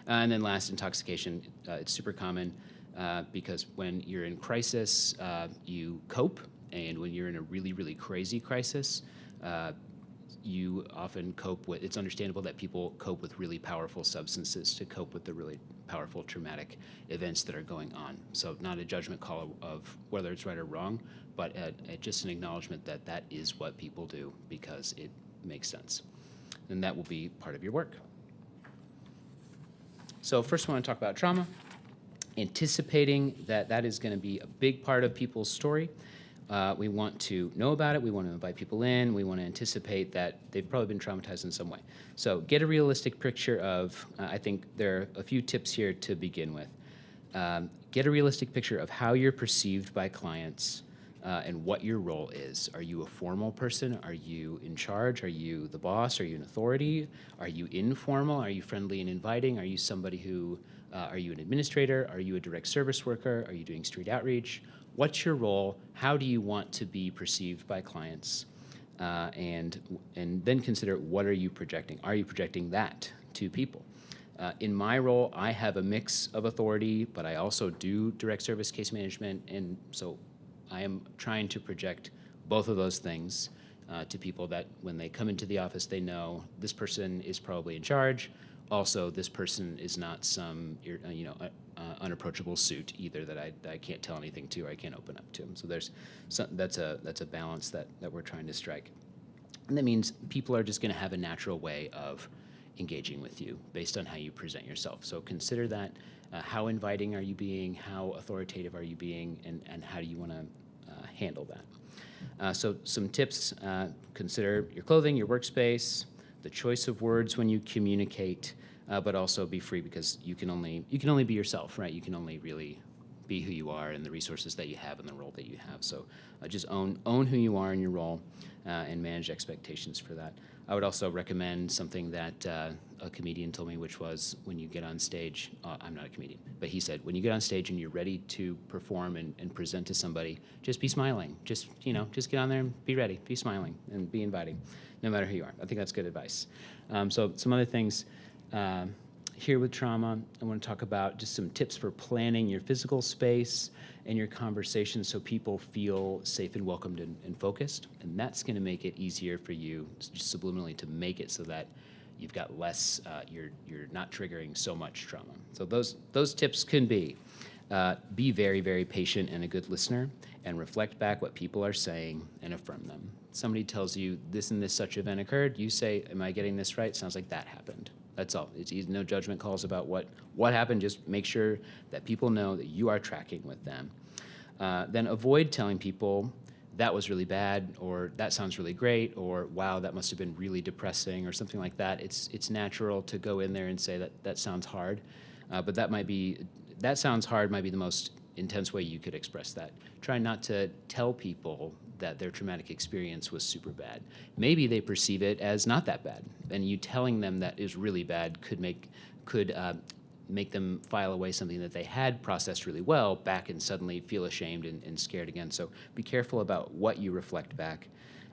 And then last, intoxication. It's super common because when you're in crisis, you cope. And when you're in a really, really crazy crisis, you often cope with, it's understandable that people cope with really powerful substances to cope with the really powerful traumatic events that are going on. So not a judgment call of whether it's right or wrong, but just an acknowledgement that that is what people do because it makes sense. And that will be part of your work. So first I want to talk about trauma, anticipating that that is going to be a big part of people's story. We want to know about it. We want to invite people in. We want to anticipate that they've probably been traumatized in some way. So get a realistic picture of, I think there are a few tips here to begin with. Get a realistic picture of how you're perceived by clients and what your role is. Are you a formal person? Are you in charge? Are you the boss? Are you an authority? Are you informal? Are you friendly and inviting? Are you somebody who, are you an administrator? Are you a direct service worker? Are you doing street outreach? What's your role? How do you want to be perceived by clients? And then consider, what are you projecting? Are you projecting that to people? In my role, I have a mix of authority, but I also do direct service case management, and so I am trying to project both of those things to people that when they come into the office, they know this person is probably in charge. Also, this person is not some unapproachable suit either that I can't tell anything to or I can't open up to. So that's a balance that we're trying to strike. And that means people are just going to have a natural way of engaging with you based on how you present yourself. So consider that. How inviting are you being? How authoritative are you being? And how do you want to handle that? So some tips, consider your clothing, your workspace, the choice of words when you communicate, but also be free because you can only be yourself, right? You can only really be who you are and the resources that you have and the role that you have. So just own who you are in your role and manage expectations for that. I would also recommend something that a comedian told me, which was when you get on stage, I'm not a comedian, but he said, when you get on stage and you're ready to perform and present to somebody, just be smiling. Just get on there and be ready, be smiling and be inviting, no matter who you are. I think that's good advice. So some other things here with trauma, I want to talk about just some tips for planning your physical space and your conversations so people feel safe and welcomed and focused. And that's going to make it easier for you just subliminally to make it so that you've got less, you're not triggering so much trauma. So those tips can be very, very patient and a good listener and reflect back what people are saying and affirm them. Somebody tells you this and this such event occurred, you say, am I getting this right? Sounds like that happened. That's all. It's easy, no judgment calls about what happened. Just make sure that people know that you are tracking with them. Then avoid telling people that was really bad, or that sounds really great, or wow, that must have been really depressing, or something like that. It's natural to go in there and say that sounds hard, but that sounds hard might be the most intense way you could express that. Try not to tell people that their traumatic experience was super bad. Maybe they perceive it as not that bad, and you telling them that is really bad could make them file away something that they had processed really well back and suddenly feel ashamed and scared again. So be careful about what you reflect back,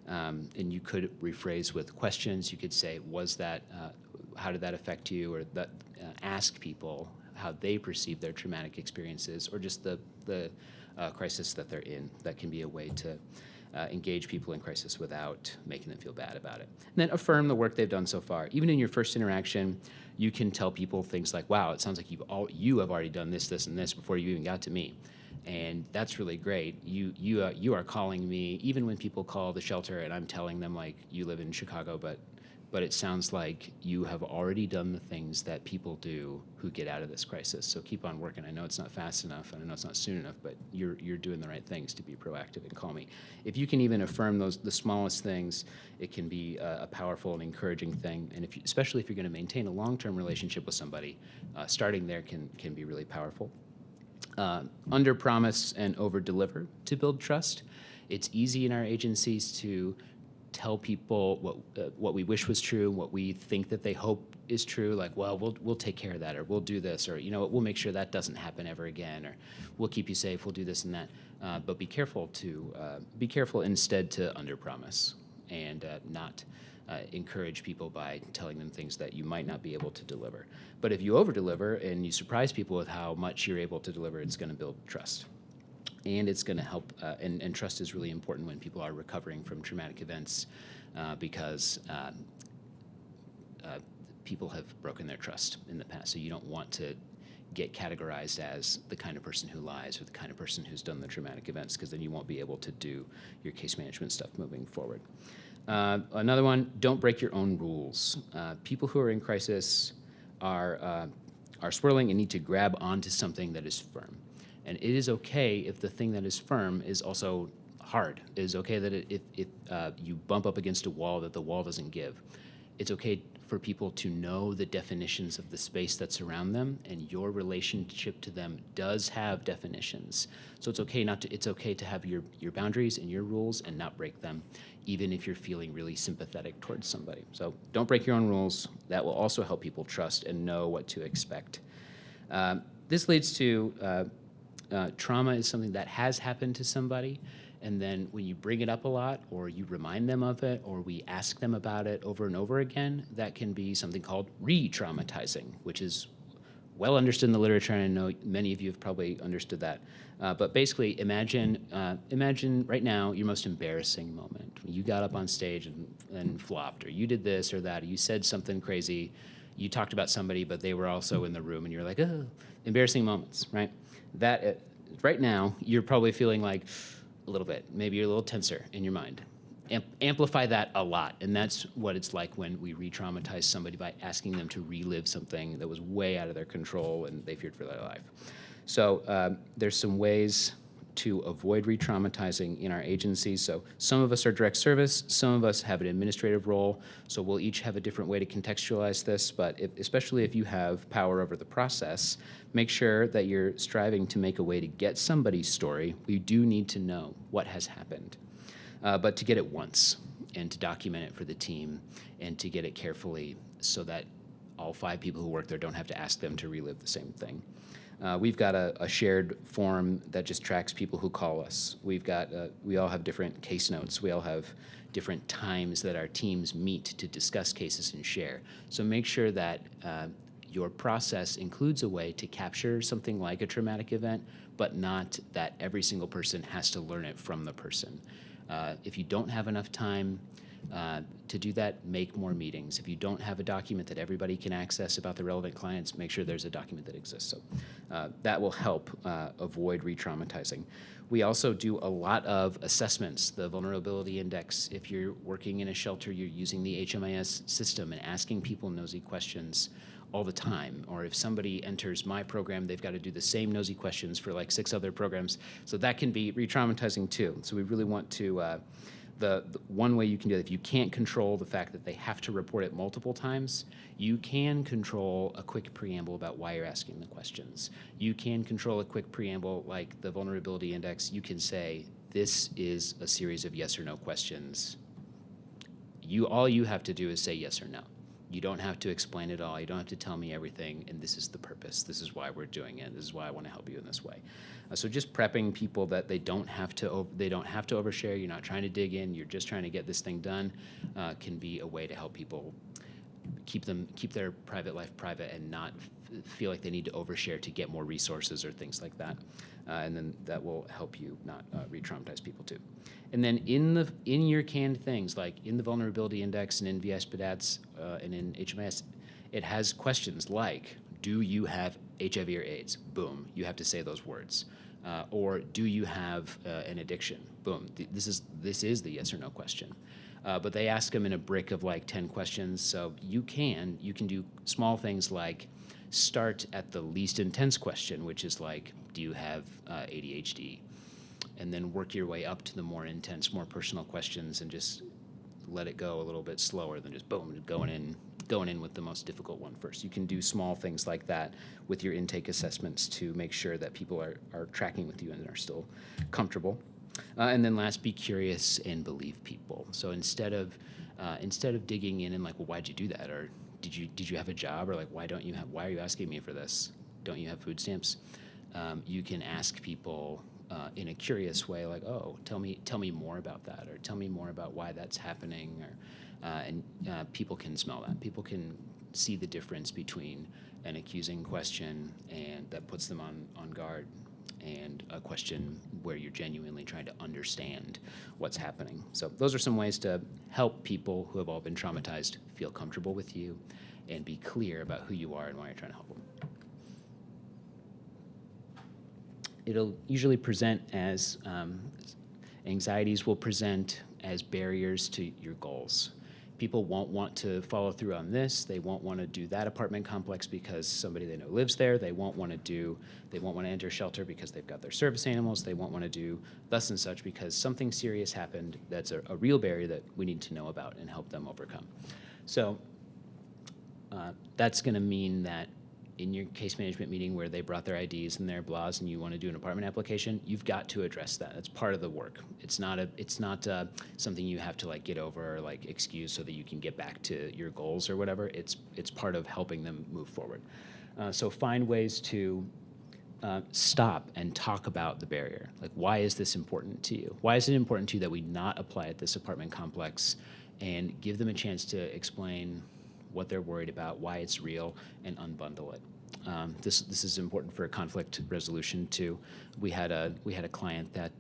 and you could rephrase with questions. You could say, was that, how did that affect you? Or that, ask people how they perceive their traumatic experiences, or just the crisis that they're in. That can be a way to engage people in crisis without making them feel bad about it. And then affirm the work they've done so far. Even in your first interaction, you can tell people things like, wow, it sounds like you have already done this, this, and this before you even got to me. And that's really great. You are calling me, even when people call the shelter and I'm telling them, like, you live in Chicago, but but it sounds like you have already done the things that people do who get out of this crisis. So keep on working. I know it's not fast enough, and I know it's not soon enough, but you're doing the right things to be proactive and call me. If you can even affirm the smallest things, it can be a powerful and encouraging thing. And especially if you're going to maintain a long-term relationship with somebody, starting there can be really powerful. Under promise and over deliver to build trust. It's easy in our agencies to tell people what we wish was true, what we think that they hope is true, like, well, we'll take care of that, or we'll do this, or, you know, we'll make sure that doesn't happen ever again, or we'll keep you safe, we'll do this and that. But be careful instead to underpromise and not encourage people by telling them things that you might not be able to deliver. But if you over-deliver and you surprise people with how much you're able to deliver, it's going to build trust. And it's going to help, and trust is really important when people are recovering from traumatic events because people have broken their trust in the past. So you don't want to get categorized as the kind of person who lies or the kind of person who's done the traumatic events, because then you won't be able to do your case management stuff moving forward. Another one, don't break your own rules. People who are in crisis are swirling and need to grab onto something that is firm. And it is okay if the thing that is firm is also hard. It is okay that if you bump up against a wall, that the wall doesn't give. It's okay for people to know the definitions of the space that's around them, and your relationship to them does have definitions. So it's okay it's okay to have your boundaries and your rules and not break them, even if you're feeling really sympathetic towards somebody. So don't break your own rules. That will also help people trust and know what to expect. This leads to trauma is something that has happened to somebody, and then when you bring it up a lot, or you remind them of it, or we ask them about it over and over again, that can be something called re-traumatizing, which is well understood in the literature, and I know many of you have probably understood that. But basically, imagine right now your most embarrassing moment. You got up on stage and flopped, or you did this or that, or you said something crazy, you talked about somebody, but they were also in the room, and you're like, oh, embarrassing moments, right? That right now, you're probably feeling like a little bit, maybe you're a little tenser in your mind. Amplify that a lot, and that's what it's like when we re-traumatize somebody by asking them to relive something that was way out of their control and they feared for their life. So there's some ways to avoid re-traumatizing in our agencies. So some of us are direct service, some of us have an administrative role, so we'll each have a different way to contextualize this, but especially if you have power over the process, make sure that you're striving to make a way to get somebody's story. We do need to know what has happened, but to get it once and to document it for the team and to get it carefully so that all 5 people who work there don't have to ask them to relive the same thing. We've got a shared form that just tracks people who call us. We all have different case notes. We all have different times that our teams meet to discuss cases and share. So make sure that your process includes a way to capture something like a traumatic event, but not that every single person has to learn it from the person. If you don't have enough time to do that, make more meetings. If you don't have a document that everybody can access about the relevant clients, make sure there's a document that exists. So that will help avoid re-traumatizing. We also do a lot of assessments, the vulnerability index. If you're working in a shelter, you're using the HMIS system and asking people nosy questions all the time. Or if somebody enters my program, they've got to do the same nosy questions for like 6 other programs. So that can be re-traumatizing too. So we really want to, the one way you can do it, if you can't control the fact that they have to report it multiple times, you can control a quick preamble about why you're asking the questions. You can control a quick preamble like the vulnerability index. You can say, this is a series of yes or no questions. All you have to do is say yes or no. You don't have to explain it all. You don't have to tell me everything. And this is the purpose. This is why we're doing it. This is why I want to help you in this way. So just prepping people that they don't have to overshare. You're not trying to dig in. You're just trying to get this thing done. Can be a way to help people keep their private life private and not feel like they need to overshare to get more resources or things like that. And then that will help you not re-traumatize people too. And then in your canned things, like in the vulnerability index and in VS-PDATS and in HMIS, it has questions like, do you have HIV or AIDS? Boom, you have to say those words. Or do you have an addiction? Boom, this is the yes or no question. But they ask them in a brick of like 10 questions. So you can do small things like start at the least intense question, which is like, do you have ADHD? And then work your way up to the more intense, more personal questions, and just let it go a little bit slower than just boom, going in with the most difficult one first. You can do small things like that with your intake assessments to make sure that people are tracking with you and are still comfortable. And then last, be curious and believe people. So instead of digging in and like, well, why'd you do that? Or did you have a job? Or like, why are you asking me for this? Don't you have food stamps? You can ask people in a curious way, like, oh, tell me more about that, or tell me more about why that's happening, or and people can smell that. People can see the difference between an accusing question and that puts them on guard, and a question where you're genuinely trying to understand what's happening. So those are some ways to help people who have all been traumatized feel comfortable with you and be clear about who you are and why you're trying to help them. It'll usually present as, anxieties will present as barriers to your goals. People won't want to follow through on this. They won't want to do that apartment complex because somebody they know lives there. They won't want to enter shelter because they've got their service animals. They won't want to do thus and such because something serious happened that's a real barrier that we need to know about and help them overcome. So that's going to mean that in your case management meeting where they brought their IDs and their blahs and you want to do an apartment application, you've got to address that. That's part of the work. It's not something you have to like get over or like excuse so that you can get back to your goals or whatever. It's part of helping them move forward. So find ways to stop and talk about the barrier. Like, why is this important to you? Why is it important to you that we not apply at this apartment complex? And give them a chance to explain what they're worried about, why it's real, and unbundle it. This is important for conflict resolution too. We had a client that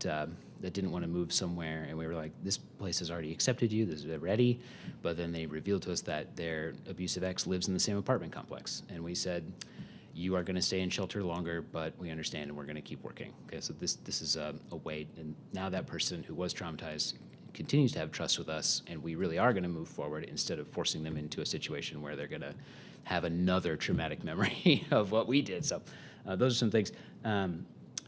didn't want to move somewhere, and we were like, this place has already accepted you, they're ready, but then they revealed to us that their abusive ex lives in the same apartment complex, and we said, you are going to stay in shelter longer, but we understand and we're going to keep working. Okay, so this is a way, and now that person who was traumatized continues to have trust with us, and we really are going to move forward instead of forcing them into a situation where they're going to have another traumatic memory of what we did. So those are some things. And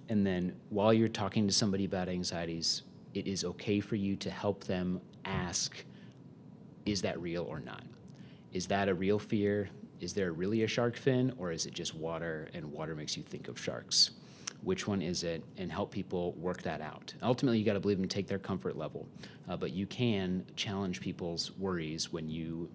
then while you're talking to somebody about anxieties, it is okay for you to help them ask, is that real or not? Is that a real fear? Is there really a shark fin, or is it just water and water makes you think of sharks? Which one is it, and help people work that out. Ultimately, you got to believe them, take their comfort level, but you can challenge people's worries when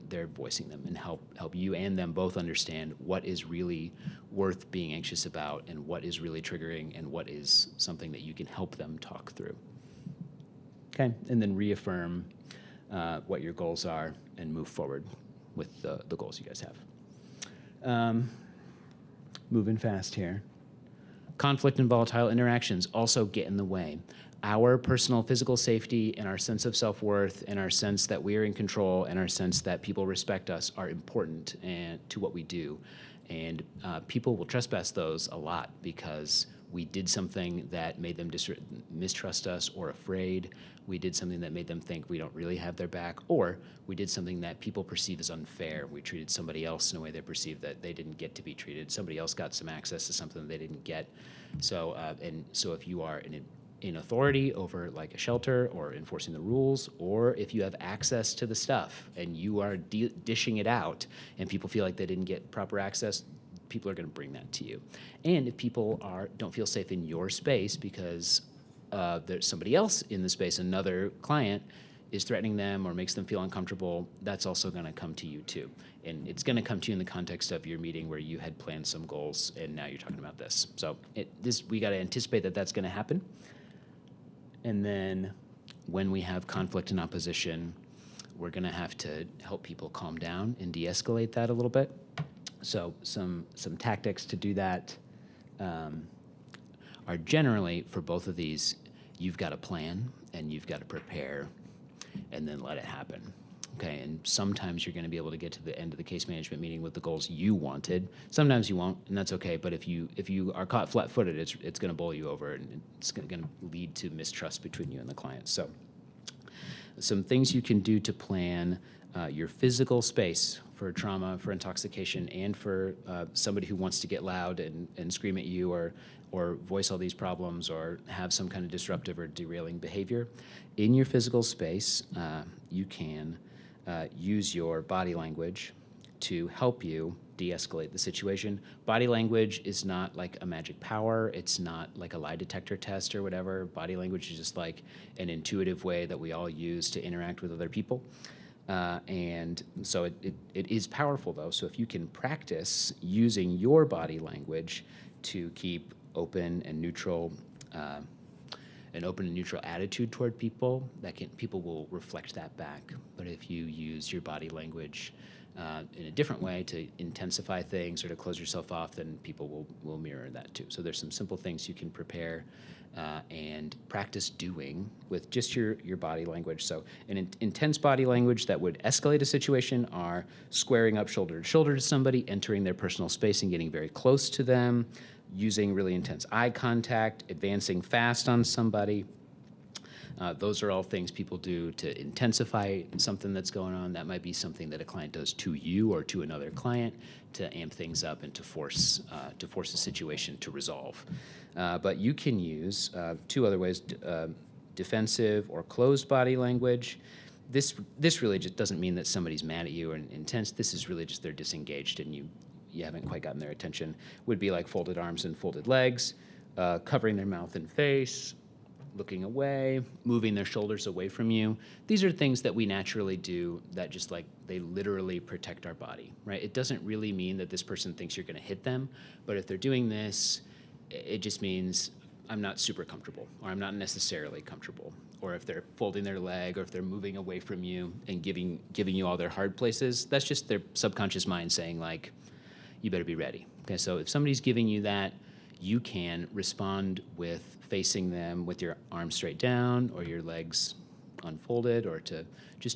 they're voicing them, and help you and them both understand what is really worth being anxious about, and what is really triggering, and what is something that you can help them talk through. Okay, and then reaffirm what your goals are and move forward with the goals you guys have. Moving fast here. Conflict and volatile interactions also get in the way. Our personal physical safety and our sense of self-worth and our sense that we are in control and our sense that people respect us are important to what we do. And people will trespass those a lot because we did something that made them mistrust us or afraid. We did something that made them think we don't really have their back, or we did something that people perceive as unfair. We treated somebody else in a way they perceived that they didn't get to be treated. Somebody else got some access to something they didn't get. So, so if you are in authority over like a shelter or enforcing the rules, or if you have access to the stuff and you are dishing it out and people feel like they didn't get proper access, people are going to bring that to you. And if people don't feel safe in your space because there's somebody else in the space, another client is threatening them or makes them feel uncomfortable, that's also going to come to you too. And it's going to come to you in the context of your meeting where you had planned some goals and now you're talking about this. So we got to anticipate that that's going to happen. And then when we have conflict and opposition, we're going to have to help people calm down and de-escalate that a little bit. So some tactics to do that are generally, for both of these, you've got to plan and you've got to prepare and then let it happen. Okay, and sometimes you're going to be able to get to the end of the case management meeting with the goals you wanted. Sometimes you won't, and that's okay. But if you are caught flat-footed, it's going to bowl you over, and it's going to lead to mistrust between you and the client. So some things you can do to plan your physical space for trauma, for intoxication, and for somebody who wants to get loud and scream at you or voice all these problems or have some kind of disruptive or derailing behavior. In your physical space, you can use your body language to help you de-escalate the situation. Body language is not like a magic power. It's not like a lie detector test or whatever. Body language is just like an intuitive way that we all use to interact with other people. And so it is powerful though. So if you can practice using your body language to keep open and neutral, an open and neutral attitude toward people, people will reflect that back. But if you use your body language in a different way to intensify things or to close yourself off, then people will mirror that too. So there's some simple things you can prepare and practice doing with just your body language. So an intense body language that would escalate a situation are squaring up shoulder to shoulder to somebody, entering their personal space and getting very close to them, using really intense eye contact, advancing fast on somebody. Those are all things people do to intensify something that's going on. That might be something that a client does to you or to another client to amp things up and to force the situation to resolve. But you can use two other ways, defensive or closed body language. This really just doesn't mean that somebody's mad at you or intense. This is really just they're disengaged and you haven't quite gotten their attention. Would be like folded arms and folded legs, covering their mouth and face, looking away, moving their shoulders away from you. These are things that we naturally do that just like they literally protect our body, right? It doesn't really mean that this person thinks you're gonna hit them, but if they're doing this, it just means I'm not super comfortable or I'm not necessarily comfortable. Or if they're folding their leg or if they're moving away from you and giving you all their hard places, that's just their subconscious mind saying like, you better be ready. Okay, so if somebody's giving you that, you can respond with facing them with your arms straight down or your legs unfolded, or to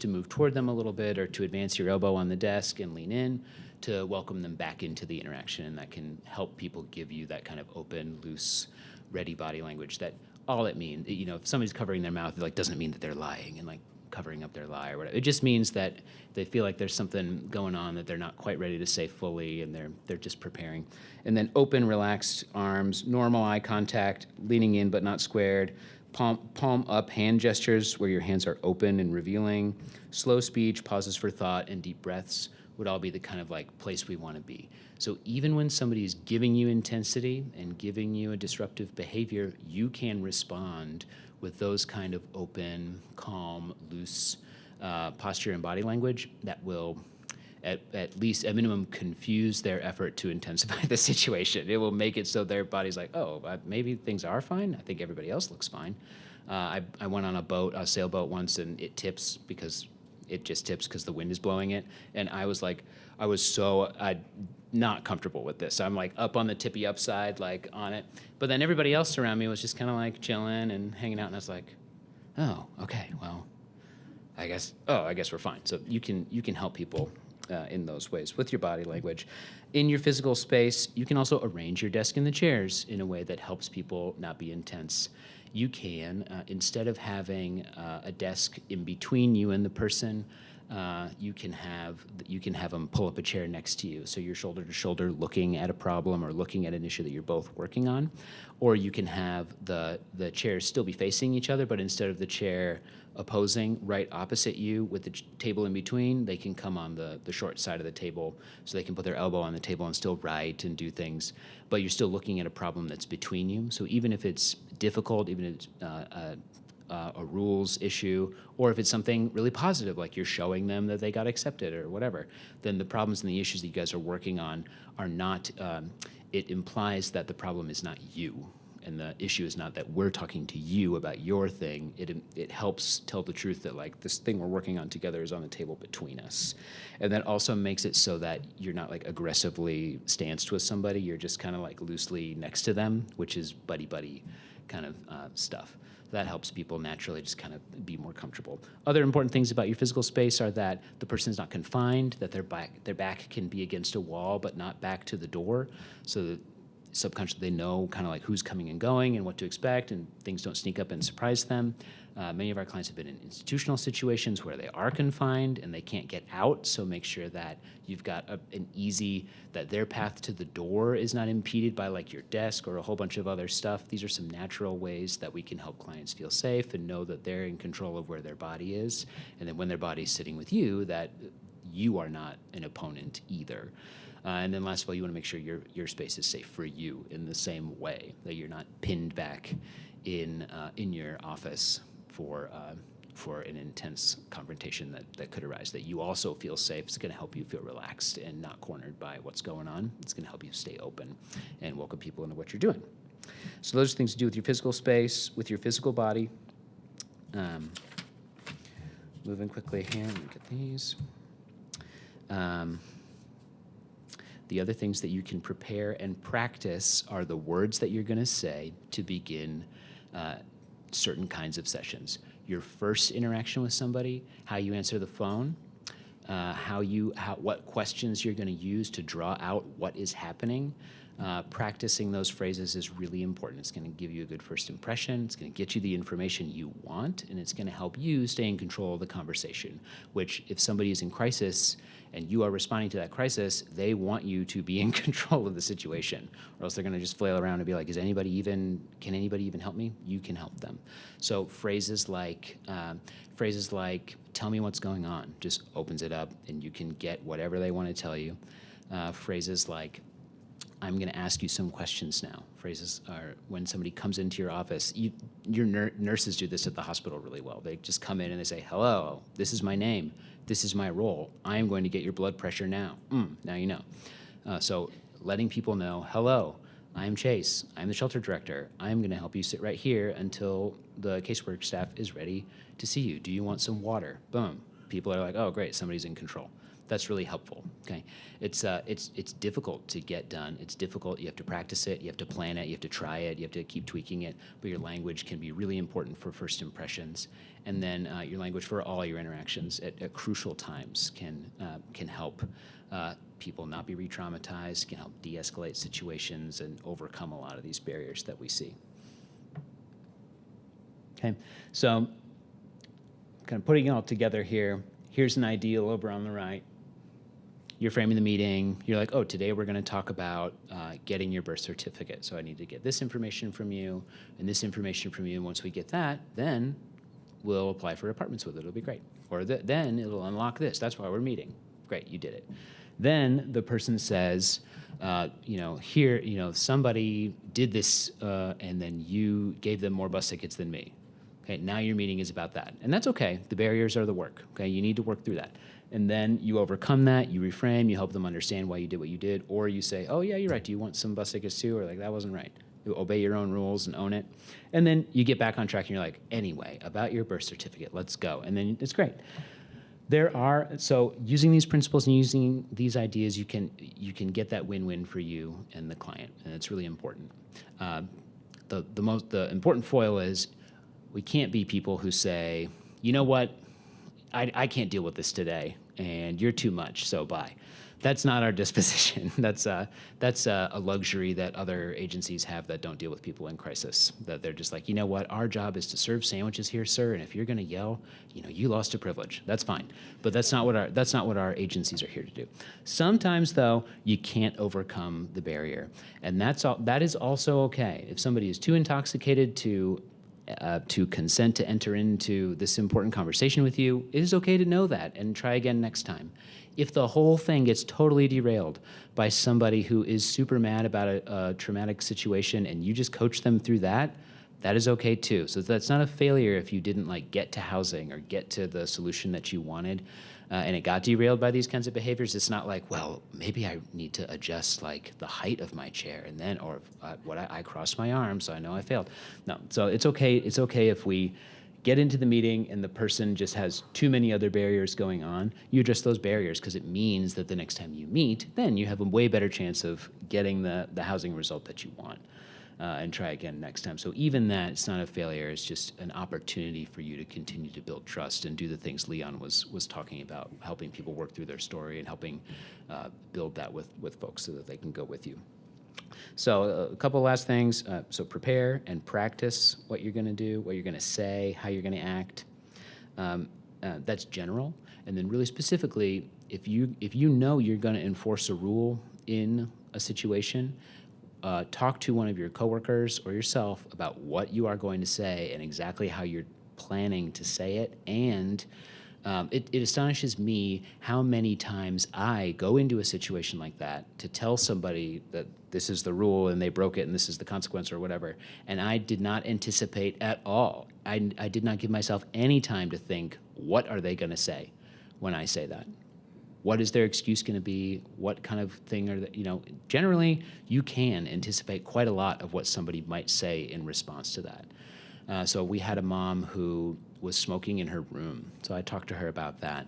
move toward them a little bit, or to advance your elbow on the desk and lean in to welcome them back into the interaction. And that can help people give you that kind of open, loose, ready body language. That all it means, if somebody's covering their mouth, it like doesn't mean that they're lying and like covering up their lie or whatever. It just means that they feel like there's something going on that they're not quite ready to say fully, and they're just preparing. And then open, relaxed arms, normal eye contact, leaning in but not squared, palm up hand gestures where your hands are open and revealing, slow speech, pauses for thought, and deep breaths would all be the kind of like place we want to be. So even when somebody is giving you intensity and giving you a disruptive behavior, you can respond with those kind of open, calm, loose posture and body language that will, at least at minimum, confuse their effort to intensify the situation. It will make it so their body's like, oh, maybe things are fine. I think everybody else looks fine. I went on a sailboat once, and it tips because it just tips because the wind is blowing it. And I was so not comfortable with this. I'm like up on the tippy upside, like on it. But then everybody else around me was just kind of like chilling and hanging out. And I was like, oh, okay, well, I guess we're fine. So you can help people in those ways with your body language. In your physical space, you can also arrange your desk and the chairs in a way that helps people not be intense. You can, instead of having a desk in between you and the person, you can have them pull up a chair next to you, so you're shoulder to shoulder looking at a problem or looking at an issue that you're both working on. Or you can have the chairs still be facing each other, but instead of the chair opposing right opposite you with the table in between, they can come on the short side of the table, so they can put their elbow on the table and still write and do things, but you're still looking at a problem that's between you. So even if it's difficult, even if it's a rules issue, or if it's something really positive, like you're showing them that they got accepted or whatever, then the problems and the issues that you guys are working on are not, it implies that the problem is not you. And the issue is not that we're talking to you about your thing. It helps tell the truth that like this thing we're working on together is on the table between us. And that also makes it so that you're not like aggressively stanced with somebody. You're just kind of like loosely next to them, which is buddy-buddy kind of stuff. That helps people naturally just kind of be more comfortable. Other important things about your physical space are that the person is not confined, that their back can be against a wall but not back to the door. So subconsciously they know kind of like who's coming and going and what to expect, and things don't sneak up and surprise them. Many of our clients have been in institutional situations where they are confined and they can't get out, so make sure that you've got that their path to the door is not impeded by like your desk or a whole bunch of other stuff. These are some natural ways that we can help clients feel safe and know that they're in control of where their body is, and then when their body's sitting with you, that you are not an opponent either. And then last of all, you want to make sure your space is safe for you in the same way, that you're not pinned back in your office for an intense confrontation that could arise, that you also feel safe. It's going to help you feel relaxed and not cornered by what's going on. It's going to help you stay open and welcome people into what you're doing. So those are things to do with your physical space, with your physical body. Moving quickly here, let me get these. The other things that you can prepare and practice are the words that you're going to say to begin certain kinds of sessions. Your first interaction with somebody, how you answer the phone, what questions you're going to use to draw out what is happening. Practicing those phrases is really important. It's going to give you a good first impression. It's going to get you the information you want, and it's going to help you stay in control of the conversation, which if somebody is in crisis and you are responding to that crisis, they want you to be in control of the situation, or else they're going to just flail around and be like, can anybody even help me? You can help them. So phrases like, tell me what's going on, just opens it up and you can get whatever they want to tell you. Phrases like, I'm going to ask you some questions now. Phrases are when somebody comes into your office. Your nurses do this at the hospital really well. They just come in and they say, hello, this is my name. This is my role. I am going to get your blood pressure now. Now you know. So letting people know, hello, I'm Chase. I'm the shelter director. I'm going to help you sit right here until the casework staff is ready to see you. Do you want some water? Boom. People are like, oh, great, somebody's in control. That's really helpful. Okay, it's difficult to get done. It's difficult. You have to practice it. You have to plan it. You have to try it. You have to keep tweaking it. But your language can be really important for first impressions, and then your language for all your interactions at crucial times can help people not be re-traumatized. Can help de-escalate situations and overcome a lot of these barriers that we see. Okay, so kind of putting it all together here. Here's an ideal over on the right. You're framing the meeting. You're like, oh, today we're going to talk about getting your birth certificate. So I need to get this information from you and this information from you. And once we get that, then we'll apply for apartments with it. It'll be great. Or then it'll unlock this. That's why we're meeting. Great, you did it. Then the person says, somebody did this and then you gave them more bus tickets than me. Okay, now your meeting is about that. And that's okay. The barriers are the work. Okay, you need to work through that. And then you overcome that, you reframe, you help them understand why you did what you did, or you say, oh yeah, you're right, do you want some bus tickets too? Or like, that wasn't right. You obey your own rules and own it. And then you get back on track and you're like, anyway, about your birth certificate, let's go. And then it's great. So using these principles and using these ideas, you can get that win-win for you and the client, and it's really important. The important foil is, we can't be people who say, you know what, I can't deal with this today, and you're too much, so bye. That's not our disposition. That's a luxury that other agencies have that don't deal with people in crisis. That they're just like, you know what, our job is to serve sandwiches here, sir, and if you're going to yell, you lost a privilege. That's fine, but that's not what our agencies are here to do. Sometimes, though, you can't overcome the barrier, and that is also okay. If somebody is too intoxicated to consent to enter into this important conversation with you, it is okay to know that and try again next time. If the whole thing gets totally derailed by somebody who is super mad about a traumatic situation and you just coach them through that is okay too. So that's not a failure if you didn't get to housing or get to the solution that you wanted. And it got derailed by these kinds of behaviors. It's not like, well, maybe I need to adjust the height of my chair, and then, or I crossed my arms, so I know I failed. No, so it's okay. It's okay if we get into the meeting and the person just has too many other barriers going on. You address those barriers because it means that the next time you meet, then you have a way better chance of getting the housing result that you want. And try again next time. So even that, it's not a failure. It's just an opportunity for you to continue to build trust and do the things Leon was talking about, helping people work through their story and helping build that with folks so that they can go with you. So a couple last things. So prepare and practice what you're going to do, what you're going to say, how you're going to act. That's general. And then really specifically, if you know you're going to enforce a rule in a situation, talk to one of your coworkers or yourself about what you are going to say and exactly how you're planning to say it. And it astonishes me how many times I go into a situation like that to tell somebody that this is the rule and they broke it and this is the consequence or whatever, and I did not anticipate at all. I did not give myself any time to think, what are they going to say when I say that? What is their excuse going to be? What kind of thing are they, generally you can anticipate quite a lot of what somebody might say in response to that. So we had a mom who was smoking in her room. So I talked to her about that.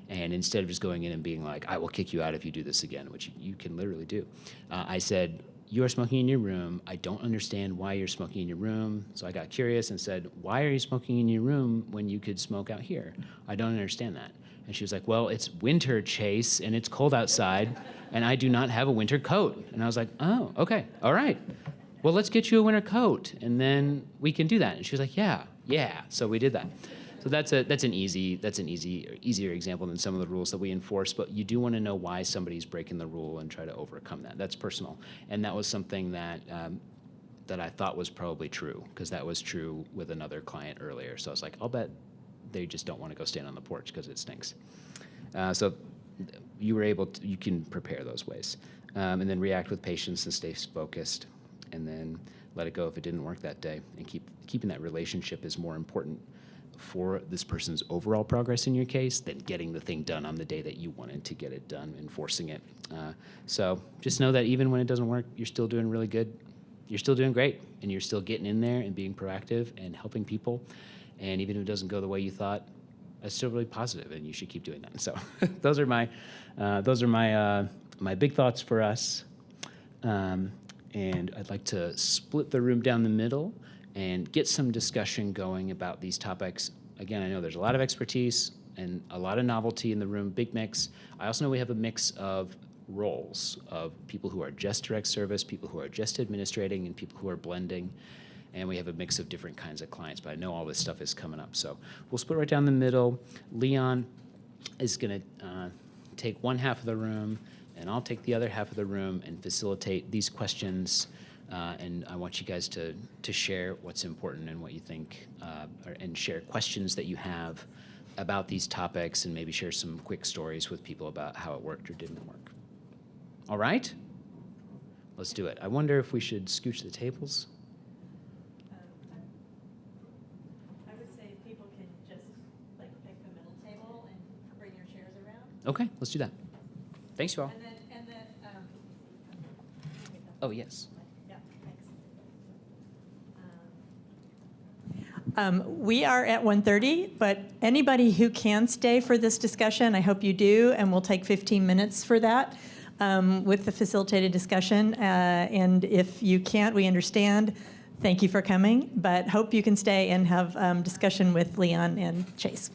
And instead of just going in and being like, I will kick you out if you do this again, which you can literally do, I said, you are smoking in your room. I don't understand why you're smoking in your room. So I got curious and said, why are you smoking in your room when you could smoke out here? I don't understand that. And she was like, well, it's winter, Chase, and it's cold outside, and I do not have a winter coat. And I was like, oh, okay, all right. Well, let's get you a winter coat, and then we can do that. And she was like, yeah. So we did that. So that's an easier example than some of the rules that we enforce. But you do want to know why somebody's breaking the rule and try to overcome that. That's personal, and that was something that that I thought was probably true, because that was true with another client earlier. So I was like, I'll bet they just don't want to go stand on the porch because it stinks. So you were able to, you can prepare those ways, and then react with patience and stay focused, and then let it go if it didn't work that day. And keeping that relationship is more important for this person's overall progress in your case than getting the thing done on the day that you wanted to get it done, enforcing it. So just know that even when it doesn't work, you're still doing really good. You're still doing great, and you're still getting in there and being proactive and helping people. And even if it doesn't go the way you thought, that's still really positive, and you should keep doing that. So those are my my big thoughts for us. And I'd like to split the room down the middle and get some discussion going about these topics. Again, I know there's a lot of expertise and a lot of novelty in the room, big mix. I also know we have a mix of roles of people who are just direct service, people who are just administrating, and people who are blending. And we have a mix of different kinds of clients, but I know all this stuff is coming up. So we'll split right down the middle. Leon is going to take one half of the room, and I'll take the other half of the room and facilitate these questions. And I want you guys to share what's important and what you think, and share questions that you have about these topics, and maybe share some quick stories with people about how it worked or didn't work. All right? Let's do it. I wonder if we should scooch the tables. I would say people can just pick the middle table and bring your chairs around. Okay, let's do that. Thanks, you all. And then Oh, yes. yeah, thanks. We are at 1:30, but anybody who can stay for this discussion, I hope you do, and we'll take 15 minutes for that with the facilitated discussion. And if you can't, we understand. Thank you for coming, but hope you can stay and have discussion with Leon and Chase.